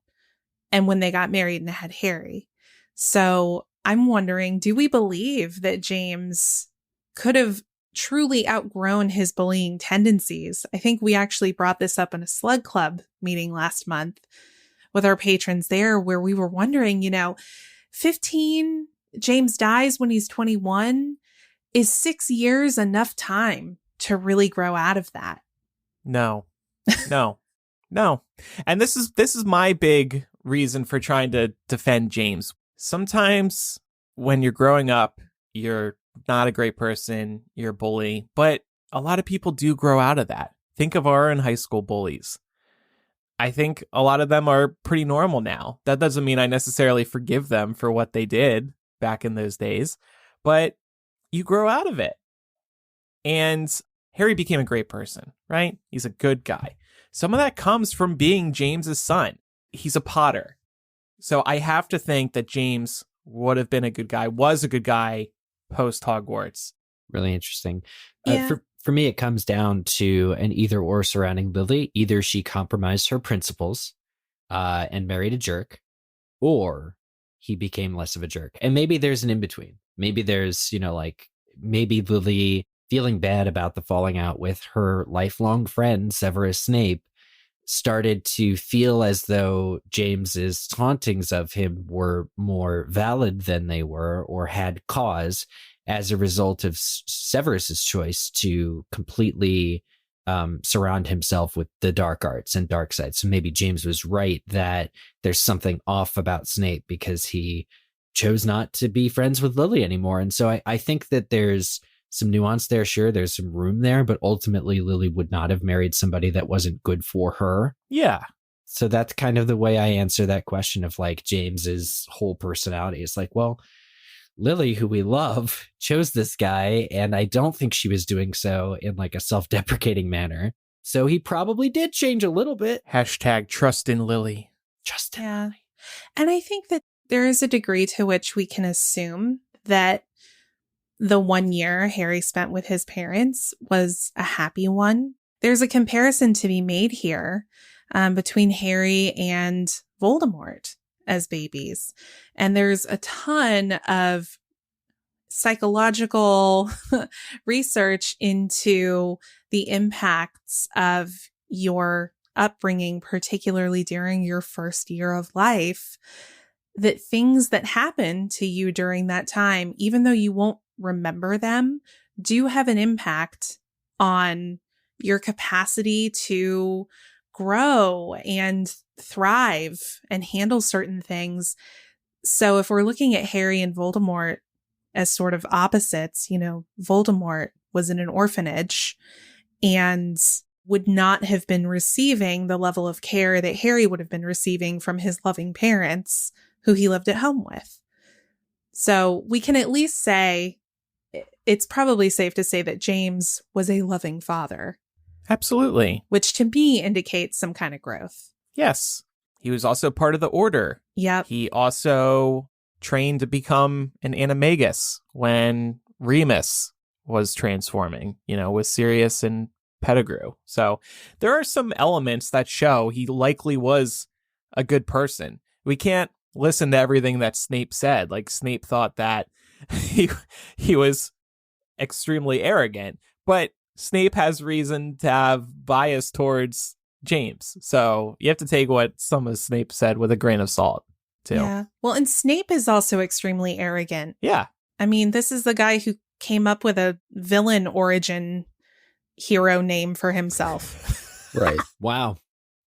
and when they got married and had Harry. So I'm wondering, do we believe that James could have truly outgrown his bullying tendencies? I think we actually brought this up in a Slug Club meeting last month with our patrons there, where we were wondering, 15, James dies when he's 21. Is 6 years enough time to really grow out of that? No. And this is my big reason for trying to defend James. Sometimes when you're growing up, you're not a great person, you're a bully, but a lot of people do grow out of that. Think of our in high school bullies. I think a lot of them are pretty normal now. That doesn't mean I necessarily forgive them for what they did back in those days, but you grow out of it. And Harry became a great person, right? He's a good guy. Some of that comes from being James's son. He's a Potter. So I have to think that James would have been a good guy, was a good guy post Hogwarts. Really interesting. Yeah. For me, it comes down to an either or surrounding Lily. Either she compromised her principles and married a jerk, or he became less of a jerk. And maybe there's an in-between. Maybe there's, maybe Lily feeling bad about the falling out with her lifelong friend, Severus Snape, started to feel as though James's tauntings of him were more valid than they were, or had cause, as a result of Severus's choice to completely surround himself with the dark arts and dark side. So maybe James was right that there's something off about Snape because he chose not to be friends with Lily anymore. And so I think that there's some nuance there. Sure, there's some room there, but ultimately Lily would not have married somebody that wasn't good for her. Yeah. So that's kind of the way I answer that question of like James's whole personality. It's like, well, Lily, who we love, chose this guy, and I don't think she was doing so in like a self-deprecating manner. So he probably did change a little bit. # trust in Lily. Just Yeah. And I think that there is a degree to which we can assume that the 1 year Harry spent with his parents was a happy one. There's a comparison to be made here between Harry and Voldemort as babies. And there's a ton of psychological research into the impacts of your upbringing, particularly during your first year of life, that things that happen to you during that time, even though you won't remember them, do have an impact on your capacity to grow and thrive and handle certain things. So if we're looking at Harry and Voldemort as sort of opposites, Voldemort was in an orphanage and would not have been receiving the level of care that Harry would have been receiving from his loving parents who he lived at home with. So we can at least say, it's probably safe to say that James was a loving father. Absolutely. Which to me indicates some kind of growth. Yes. He was also part of the Order. Yep. He also trained to become an animagus when Remus was transforming, with Sirius and Pettigrew. So there are some elements that show he likely was a good person. We can't listen to everything that Snape said. Like, Snape thought that he was extremely arrogant, but Snape has reason to have bias towards James. So you have to take what some of Snape said with a grain of salt, too. Yeah. Well, and Snape is also extremely arrogant. Yeah. I mean, this is the guy who came up with a villain origin hero name for himself. Right. Wow.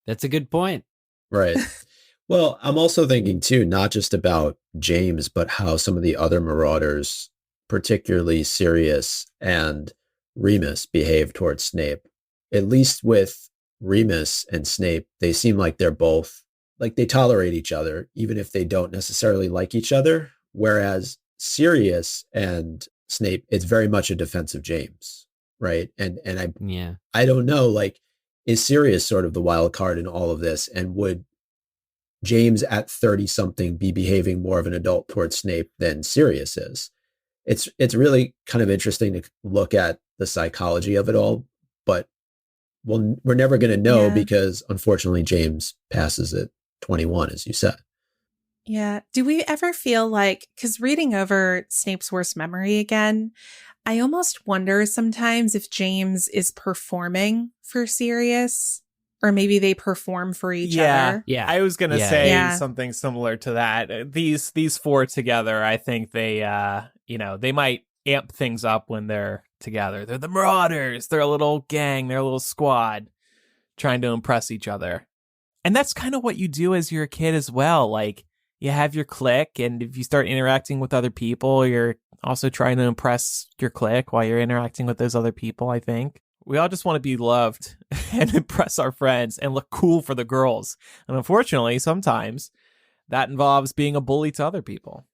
That's a good point. Right. Well, I'm also thinking, too, not just about James, but how some of the other Marauders, particularly Sirius and Remus, behave towards Snape. At least with Remus and Snape, they seem like they're both, like, they tolerate each other, even if they don't necessarily like each other. Whereas Sirius and Snape, it's very much a defense of James, right? And I don't know, like, is Sirius sort of the wild card in all of this? And would James at 30-something be behaving more of an adult towards Snape than Sirius is? It's really kind of interesting to look at the psychology of it all, but we're never going to know because, unfortunately, James passes at 21, as you said. Yeah. Do we ever feel like, because reading over Snape's worst memory again, I almost wonder sometimes if James is performing for Sirius, or maybe they perform for each other. Yeah. I was going to say something similar to that. These four together, I think they, they might amp things up when they're together. They're the Marauders. They're a little gang. They're a little squad trying to impress each other. And that's kind of what you do as you're a kid as well. Like, you have your clique, and if you start interacting with other people, you're also trying to impress your clique while you're interacting with those other people, I think. We all just want to be loved and impress our friends and look cool for the girls. And unfortunately, sometimes that involves being a bully to other people.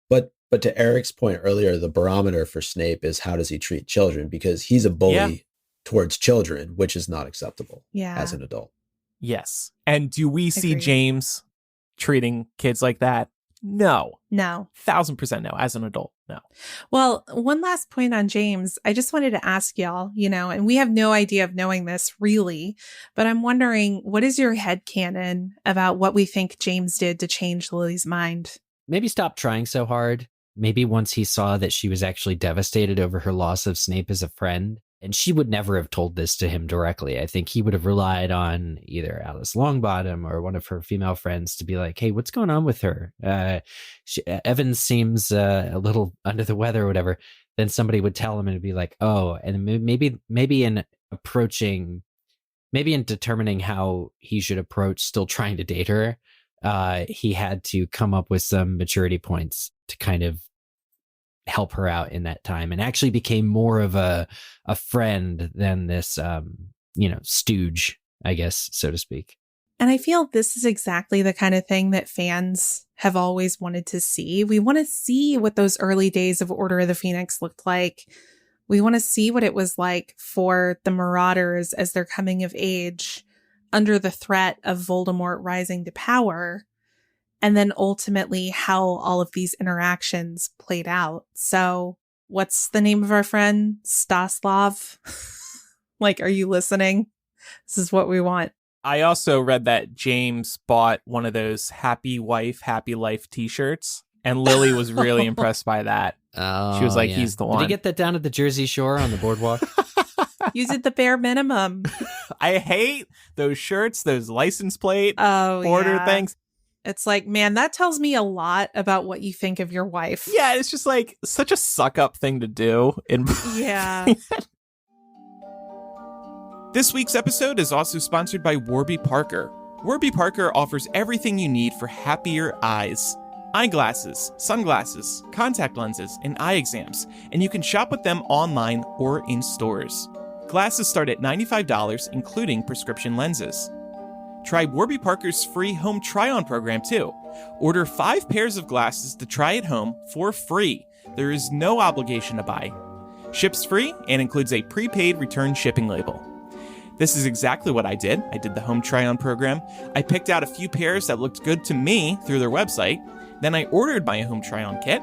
But to Eric's point earlier, the barometer for Snape is how does he treat children? Because he's a bully towards children, which is not acceptable as an adult. Yes. And do we see Agreed. James treating kids like that? No. 1,000% no. As an adult, no. Well, one last point on James. I just wanted to ask y'all, and we have no idea of knowing this really, but I'm wondering, what is your headcanon about what we think James did to change Lily's mind? Maybe stop trying so hard. Maybe once he saw that she was actually devastated over her loss of Snape as a friend, and she would never have told this to him directly. I think he would have relied on either Alice Longbottom or one of her female friends to be like, hey, what's going on with her? Evan seems a little under the weather or whatever. Then somebody would tell him and it'd be like, oh, and maybe in determining how he should approach still trying to date her, he had to come up with some maturity points to kind of help her out in that time, and actually became more of a friend than this stooge, I guess, so to speak. And I feel this is exactly the kind of thing that fans have always wanted to see. We want to see what those early days of Order of the Phoenix looked like. We want to see what it was like for the Marauders as they're coming of age under the threat of Voldemort rising to power. And then ultimately how all of these interactions played out. So what's the name of our friend? Staslav? Like, are you listening? This is what we want. I also read that James bought one of those Happy Wife, Happy Life t-shirts. And Lily was really impressed by that. Oh, she was like, he's the one. Did he get that down at the Jersey Shore on the boardwalk? You did the bare minimum. I hate those shirts, those license plate order things. It's like, man, that tells me a lot about what you think of your wife. Yeah, it's just like such a suck up thing to do. Yeah. This week's episode is also sponsored by Warby Parker. Warby Parker offers everything you need for happier eyes. Eyeglasses, sunglasses, contact lenses, and eye exams, and you can shop with them online or in stores. Glasses start at $95, including prescription lenses. Try Warby Parker's free home try-on program, too. Order 5 pairs of glasses to try at home for free. There is no obligation to buy. Ships free and includes a prepaid return shipping label. This is exactly what I did. I did the home try-on program. I picked out a few pairs that looked good to me through their website. Then I ordered my home try-on kit.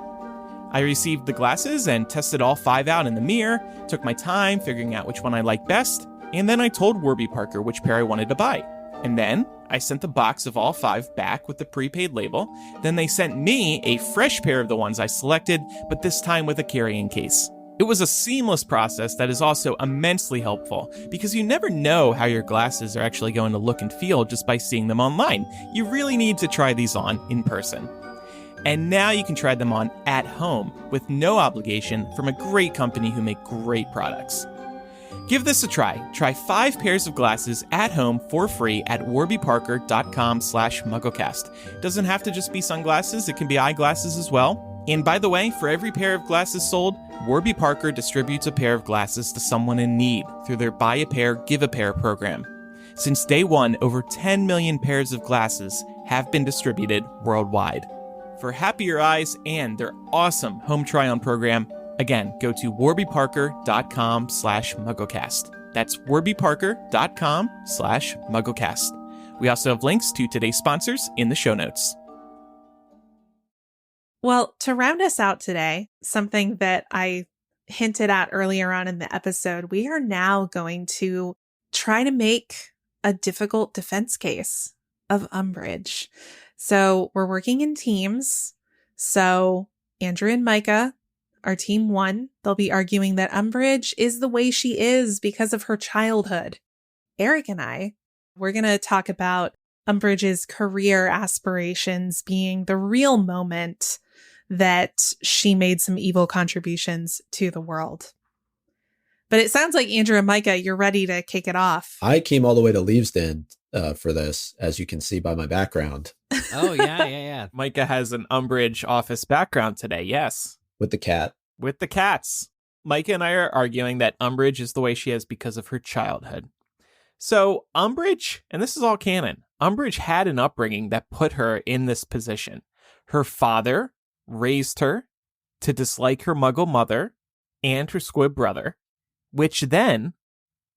I received the glasses and tested all 5 out in the mirror, took my time figuring out which one I liked best, and then I told Warby Parker which pair I wanted to buy. And then I sent the box of all 5 back with the prepaid label. Then they sent me a fresh pair of the ones I selected, but this time with a carrying case. It was a seamless process that is also immensely helpful because you never know how your glasses are actually going to look and feel just by seeing them online. You really need to try these on in person. And now you can try them on at home with no obligation from a great company who make great products. Give this a try. Try 5 pairs of glasses at home for free at warbyparker.com/MuggleCast. It doesn't have to just be sunglasses. It can be eyeglasses as well. And by the way, for every pair of glasses sold, Warby Parker distributes a pair of glasses to someone in need through their Buy a Pair, Give a Pair program. Since day one, over 10 million pairs of glasses have been distributed worldwide. For happier eyes and their awesome home try-on program, again, go to warbyparker.com/MuggleCast. That's warbyparker.com/MuggleCast. We also have links to today's sponsors in the show notes. Well, to round us out today, something that I hinted at earlier on in the episode, we are now going to try to make a difficult defense case of Umbridge. So we're working in teams. So Andrew and Micah are team 1. They'll be arguing that Umbridge is the way she is because of her childhood. Eric and I, we're going to talk about Umbridge's career aspirations being the real moment that she made some evil contributions to the world. But it sounds like Andrew and Micah, you're ready to kick it off. I came all the way to Leavesden for this, as you can see by my background. Oh, yeah. Micah has an Umbridge office background today, yes. With the cat. With the cats. Micah and I are arguing that Umbridge is the way she is because of her childhood. So Umbridge, and this is all canon, Umbridge had an upbringing that put her in this position. Her father raised her to dislike her Muggle mother and her squib brother, which then,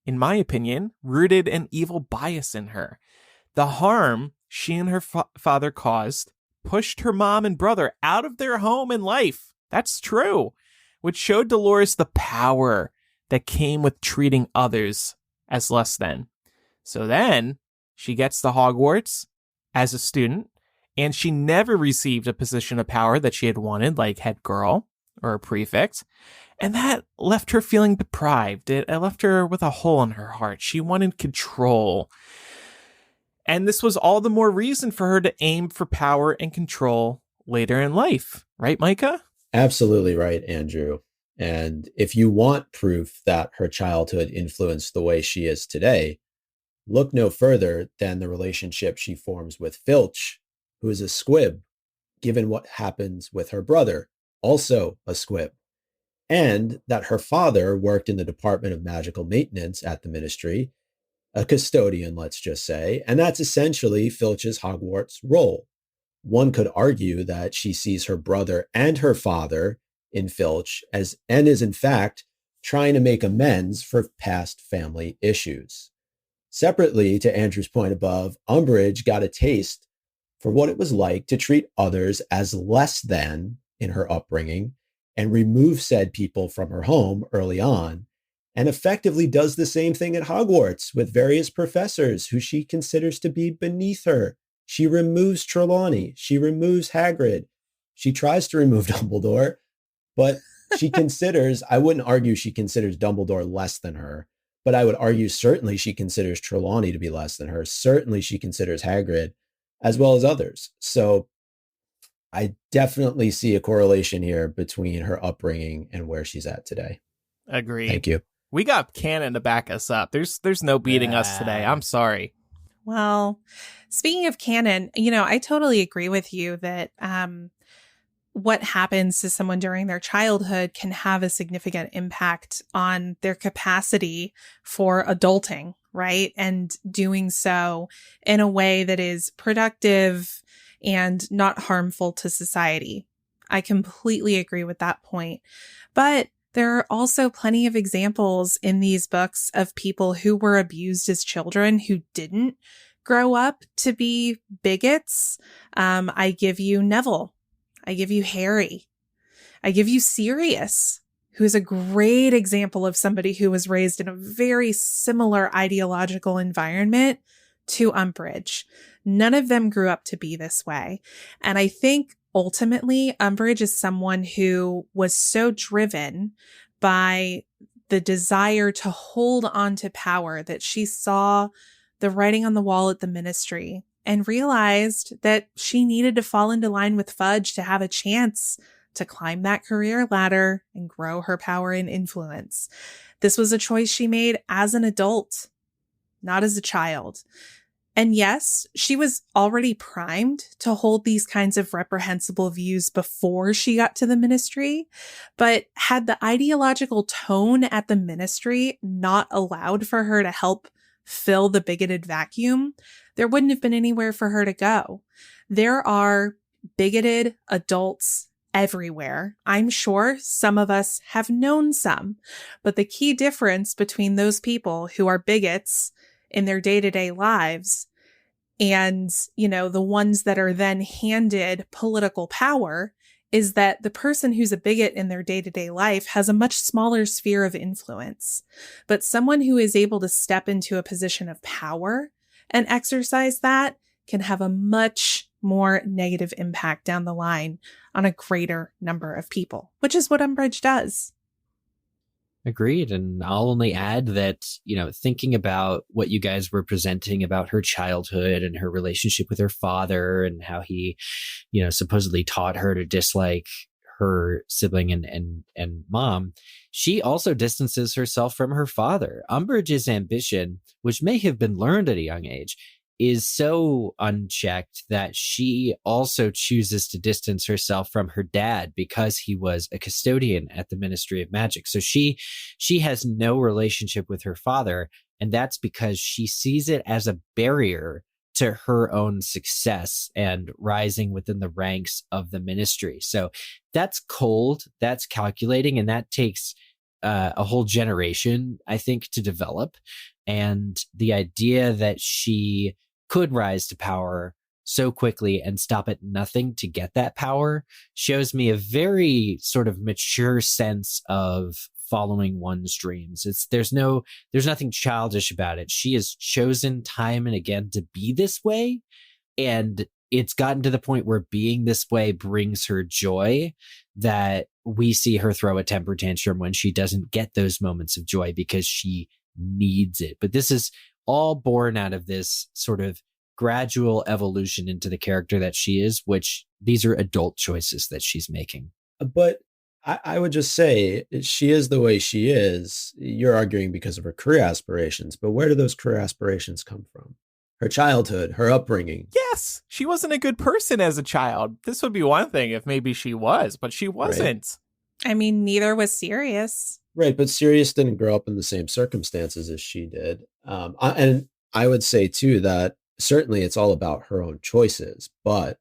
in my opinion, rooted an evil bias in her. The harm she and her father caused pushed her mom and brother out of their home and life. That's true, which showed Dolores the power that came with treating others as less than. So then she gets to Hogwarts as a student, and she never received a position of power that she had wanted, like head girl or a prefect. And that left her feeling deprived. It left her with a hole in her heart. She wanted control. And this was all the more reason for her to aim for power and control later in life. Right, Micah? Absolutely right, Andrew. And if you want proof that her childhood influenced the way she is today, look no further than the relationship she forms with Filch, who is a squib, given what happens with her brother, also a squib. And that her father worked in the Department of Magical Maintenance at the Ministry, a custodian, let's just say, and that's essentially Filch's Hogwarts role. One could argue that she sees her brother and her father in Filch and is in fact trying to make amends for past family issues. Separately, to Andrew's point above, Umbridge got a taste for what it was like to treat others as less than in her upbringing and remove said people from her home early on, and effectively does the same thing at Hogwarts with various professors who she considers to be beneath her. She removes Trelawney. She removes Hagrid. She tries to remove Dumbledore, but she considers, I wouldn't argue she considers Dumbledore less than her, but I would argue certainly she considers Trelawney to be less than her. Certainly she considers Hagrid as well as others. So I definitely see a correlation here between her upbringing and where she's at today. Agreed. Thank you. We got canon to back us up. There's no beating us today. I'm sorry. Well, speaking of canon, I totally agree with you that what happens to someone during their childhood can have a significant impact on their capacity for adulting, right? And doing so in a way that is productive and not harmful to society. I completely agree with that point. But there are also plenty of examples in these books of people who were abused as children who didn't grow up to be bigots. I give you Neville. I give you Harry. I give you Sirius, who is a great example of somebody who was raised in a very similar ideological environment to Umbridge. None of them grew up to be this way. And I think ultimately, Umbridge is someone who was so driven by the desire to hold on to power that she saw the writing on the wall at the Ministry and realized that she needed to fall into line with Fudge to have a chance to climb that career ladder and grow her power and influence. This was a choice she made as an adult, not as a child. And yes, she was already primed to hold these kinds of reprehensible views before she got to the Ministry, but had the ideological tone at the Ministry not allowed for her to help fill the bigoted vacuum, there wouldn't have been anywhere for her to go. There are bigoted adults everywhere. I'm sure some of us have known some, but the key difference between those people who are bigots in their day-to-day lives and, the ones that are then handed political power is that the person who's a bigot in their day-to-day life has a much smaller sphere of influence. But someone who is able to step into a position of power and exercise that can have a much more negative impact down the line on a greater number of people, which is what Umbridge does. Agreed. And I'll only add that, thinking about what you guys were presenting about her childhood and her relationship with her father and how he, supposedly taught her to dislike her sibling and mom, she also distances herself from her father. Umbridge's ambition, which may have been learned at a young age, is so unchecked that she also chooses to distance herself from her dad because he was a custodian at the Ministry of Magic. So she has no relationship with her father, and that's because she sees it as a barrier to her own success and rising within the ranks of the Ministry. So that's cold, that's calculating, and that takes a whole generation, I think, to develop. And the idea that she could rise to power so quickly and stop at nothing to get that power shows me a very sort of mature sense of following one's dreams. There's nothing childish about it. She has chosen time and again to be this way, and it's gotten to the point where being this way brings her joy, that we see her throw a temper tantrum when she doesn't get those moments of joy because she needs it. But this is all born out of this sort of gradual evolution into the character that she is, which these are adult choices that she's making. But I would just say she is the way she is. You're arguing because of her career aspirations, but where do those career aspirations come from? Her childhood, her upbringing. Yes, she wasn't a good person as a child. This would be one thing if maybe she was, but she wasn't. Right. I mean, neither was Sirius. Right, but Sirius didn't grow up in the same circumstances as she did. And I would say, too, that certainly it's all about her own choices, but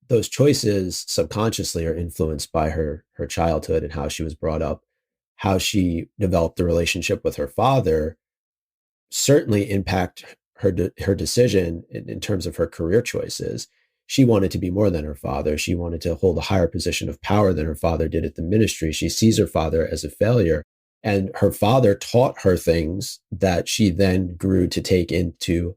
those choices subconsciously are influenced by her childhood and how she was brought up, how she developed the relationship with her father, certainly impact her decision in terms of her career choices. She wanted to be more than her father. She wanted to hold a higher position of power than her father did at the Ministry. She sees her father as a failure, and her father taught her things that she then grew to take into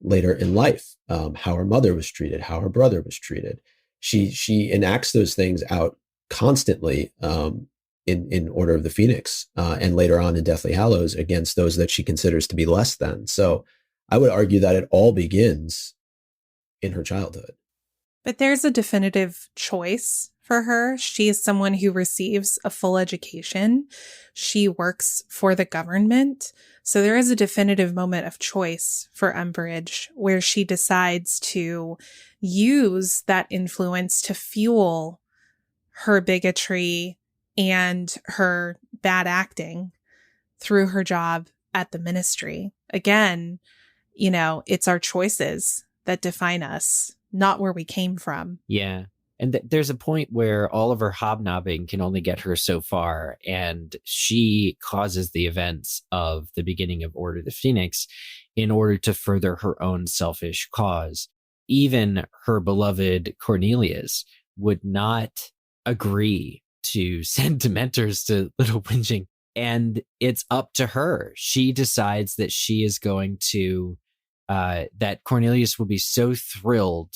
later in life, how her mother was treated, how her brother was treated. She enacts those things out constantly in Order of the Phoenix and later on in Deathly Hallows against those that she considers to be less than. So I would argue that it all begins in her childhood. But there's a definitive choice for her. She is someone who receives a full education. She works for the government. So there is a definitive moment of choice for Umbridge where she decides to use that influence to fuel her bigotry and her bad acting through her job at the ministry. Again, you know, it's our choices that define us, not where we came from. Yeah. And there's a point where all of her hobnobbing can only get her so far, and she causes the events of the beginning of Order of the Phoenix in order to further her own selfish cause. Even her beloved Cornelius would not agree to send Dementors to Little Whinging, and it's up to her. She decides that she is going to, that Cornelius will be so thrilled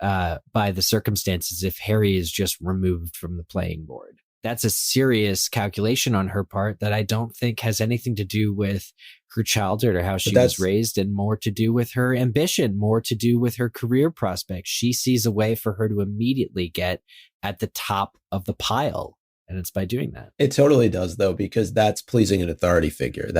by the circumstances if Harry is just removed from the playing board. That's a serious calculation on her part that I don't think has anything to do with her childhood or how she was raised, and more to do with her ambition, more to do with her career prospects. She sees a way for her to immediately get at the top of the pile, and it's by doing that. It totally does, though, because that's pleasing an authority figure.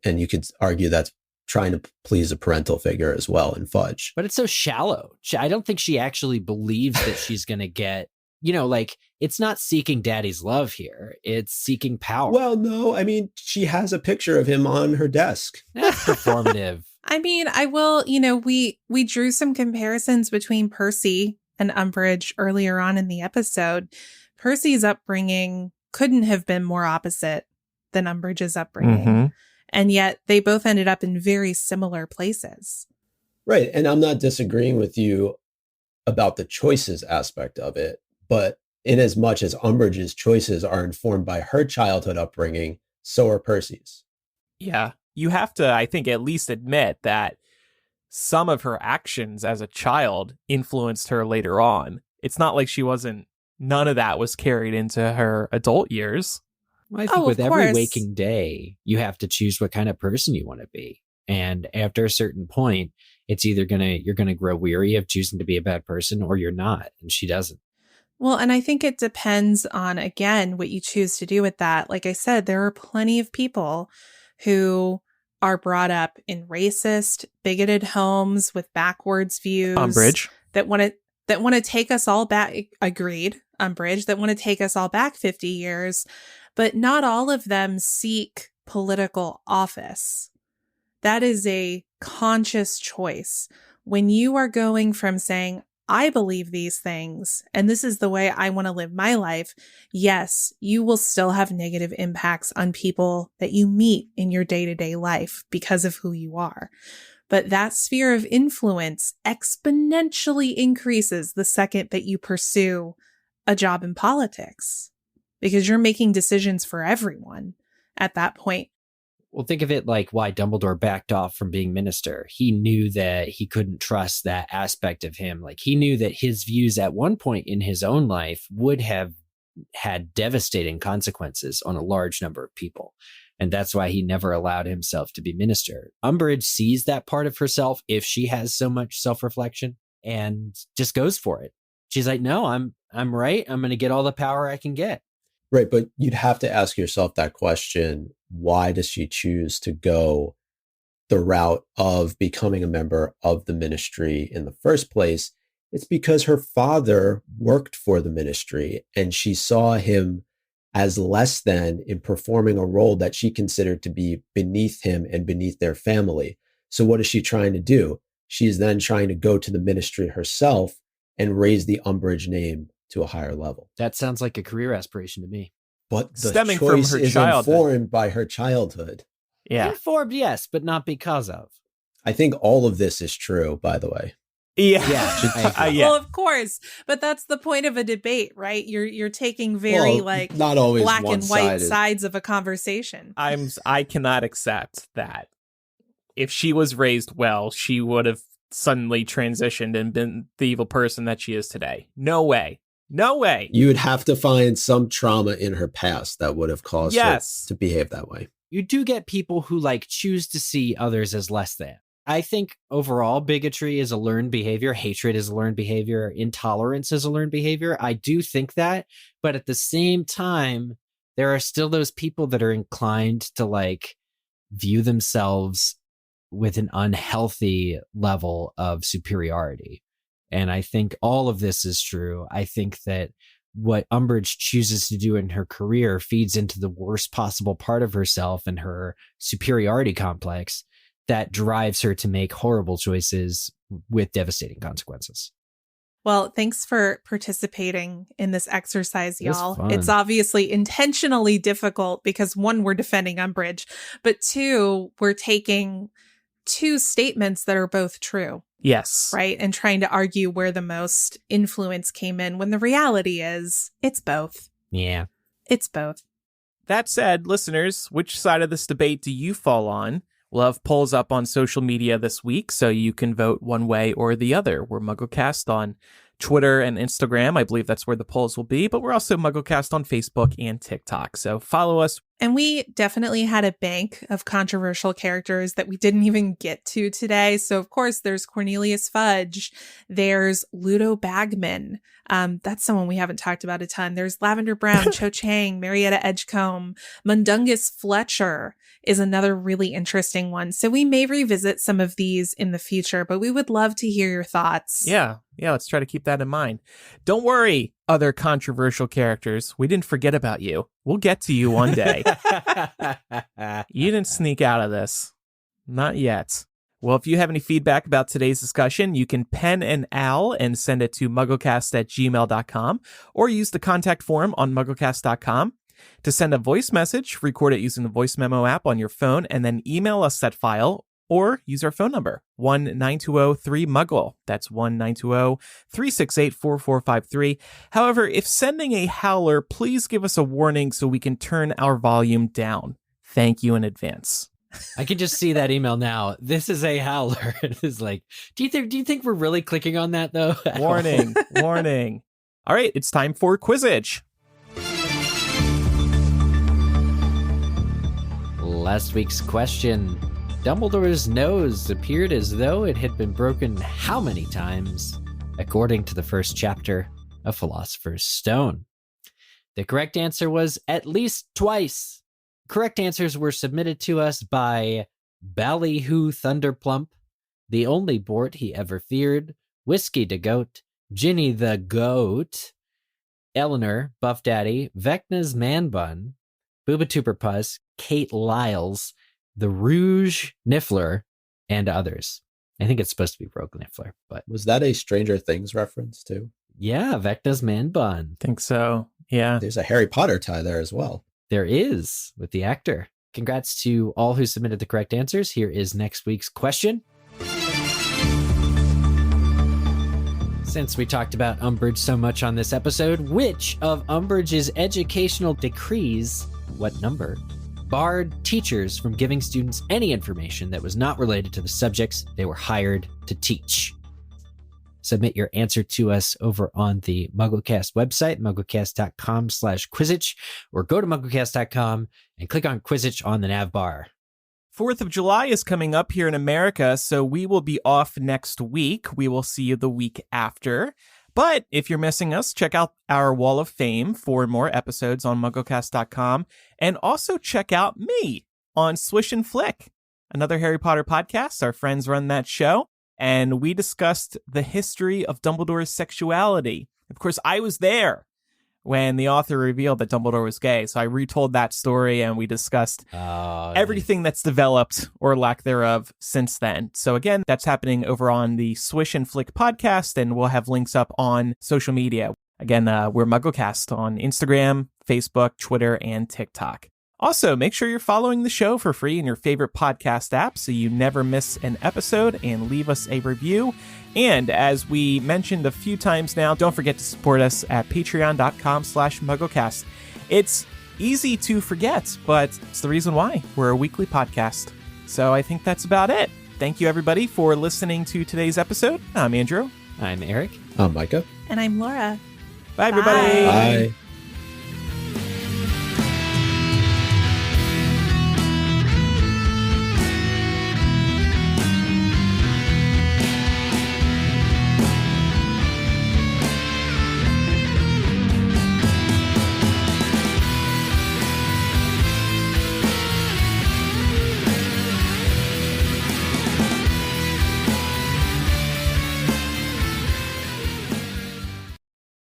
And you could argue that's trying to please a parental figure as well in Fudge. But it's so shallow. I don't think she actually believes that she's going to get, you know, like, it's not seeking daddy's love here. It's seeking power. Well, no, I mean, she has a picture of him on her desk. That's performative. I mean, I will, you know, we drew some comparisons between Percy and Umbridge earlier on in the episode. Percy's upbringing couldn't have been more opposite than Umbridge's upbringing. Mm-hmm. And yet they both ended up in very similar places. Right. And I'm not disagreeing with you about the choices aspect of it. But in as much as Umbridge's choices are informed by her childhood upbringing, so are Percy's. Yeah. You have to, I think, at least admit that some of her actions as a child influenced her later on. It's not like none of that was carried into her adult years. Well, I think with every waking day, you have to choose what kind of person you want to be. And after a certain point, it's either you're going to grow weary of choosing to be a bad person, or you're not. And she doesn't. Well, and I think it depends on, again, what you choose to do with that. Like I said, there are plenty of people who are brought up in racist, bigoted homes with backwards views. Umbridge. That want to take us all back. Agreed. Umbridge. That want to take us all back 50 years. But not all of them seek political office. That is a conscious choice. When you are going from saying, I believe these things, and this is the way I want to live my life, yes, you will still have negative impacts on people that you meet in your day-to-day life because of who you are. But that sphere of influence exponentially increases the second that you pursue a job in politics, because you're making decisions for everyone at that point. Well, think of it like why Dumbledore backed off from being minister. He knew that he couldn't trust that aspect of him. Like, he knew that his views at one point in his own life would have had devastating consequences on a large number of people. And that's why he never allowed himself to be minister. Umbridge sees that part of herself, if she has so much self-reflection, and just goes for it. She's like, no, I'm right. I'm going to get all the power I can get. Right. But you'd have to ask yourself that question. Why does she choose to go the route of becoming a member of the ministry in the first place? It's because her father worked for the ministry, and she saw him as less than in performing a role that she considered to be beneath him and beneath their family. So what is she trying to do? She's then trying to go to the ministry herself and raise the Umbridge name to a higher level. That sounds like a career aspiration to me. But the stemming choice from her is childhood. Informed by her childhood. Yeah. Informed, yes, but not because of. I think all of this is true, by the way. Yeah. Well, of course, but that's the point of a debate, right? You're taking very not always black and white sides of a conversation. I cannot accept that. If she was raised well, she would have suddenly transitioned and been the evil person that she is today. No way. No way. You would have to find some trauma in her past that would have caused her to behave that way. You do get people who choose to see others as less than. I think overall bigotry is a learned behavior. Hatred is a learned behavior. Intolerance is a learned behavior. I do think that. But at the same time, there are still those people that are inclined to view themselves with an unhealthy level of superiority. And I think all of this is true. I think that what Umbridge chooses to do in her career feeds into the worst possible part of herself and her superiority complex that drives her to make horrible choices with devastating consequences. Well, thanks for participating in this exercise, y'all. Fun. It's obviously intentionally difficult because 1, we're defending Umbridge, but 2, we're taking 2 statements that are both true. Yes. Right? And trying to argue where the most influence came in when the reality is it's both. Yeah. It's both. That said, listeners, which side of this debate do you fall on? We'll have polls up on social media this week, so you can vote one way or the other. We're MuggleCast on Twitter and Instagram. I believe that's where the polls will be, but we're also MuggleCast on Facebook and TikTok. So follow us. And we definitely had a bank of controversial characters that we didn't even get to today. So, of course, there's Cornelius Fudge. There's Ludo Bagman. That's someone we haven't talked about a ton. There's Lavender Brown, Cho Chang, Marietta Edgecombe. Mundungus Fletcher is another really interesting one. So we may revisit some of these in the future, but we would love to hear your thoughts. Yeah, let's try to keep that in mind. Don't worry, other controversial characters. We didn't forget about you. We'll get to you one day. You didn't sneak out of this. Not yet. Well, if you have any feedback about today's discussion, you can pen an owl and send it to mugglecast@gmail.com or use the contact form on mugglecast.com. To send a voice message, record it using the voice memo app on your phone and then email us that file or use our phone number, 1-920-3-MUGGLE. That's 1-920-368-4453. However, if sending a howler, please give us a warning so we can turn our volume down. Thank you in advance. I can just see that email now. This is a howler. It is like, do you think we're really clicking on that though? Warning, warning. All right, it's time for Quizzitch. Last week's question. Dumbledore's nose appeared as though it had been broken how many times, according to the first chapter of Philosopher's Stone? The correct answer was at least twice. Correct answers were submitted to us by Ballyhoo Thunderplump, The Only Bort He Ever Feared, Whiskey de Goat, Ginny the Goat, Eleanor, Buff Daddy, Vecna's Man Bun, Boobatooperpuss, Kate Lyles, The Rouge Niffler, and others. I think it's supposed to be Rogue Niffler, but... Was that a Stranger Things reference too? Yeah, Vecna's Man Bun. Think so, yeah. There's a Harry Potter tie there as well. There is, with the actor. Congrats to all who submitted the correct answers. Here is next week's question. Since we talked about Umbridge so much on this episode, which of Umbridge's educational decrees, what number, barred teachers from giving students any information that was not related to the subjects they were hired to teach? Submit your answer to us over on the MuggleCast website, mugglecast.com/Quizzitch, or go to mugglecast.com and click on Quizzitch on the nav bar. 4th of July is coming up here in America, so we will be off next week. We will see you the week after. But if you're missing us, check out our Wall of Fame for more episodes on mugglecast.com. And also check out me on Swish and Flick, another Harry Potter podcast. Our friends run that show. And we discussed the history of Dumbledore's sexuality. Of course, I was there when the author revealed that Dumbledore was gay. So I retold that story and we discussed everything that's developed or lack thereof since then. So again, that's happening over on the Swish and Flick podcast, and we'll have links up on social media. Again, we're MuggleCast on Instagram, Facebook, Twitter, and TikTok. Also, make sure you're following the show for free in your favorite podcast app so you never miss an episode, and leave us a review. And as we mentioned a few times now, don't forget to support us at patreon.com/MuggleCast. It's easy to forget, but it's the reason why we're a weekly podcast. So I think that's about it. Thank you, everybody, for listening to today's episode. I'm Andrew. I'm Eric. I'm Micah. And I'm Laura. Bye, everybody. Bye.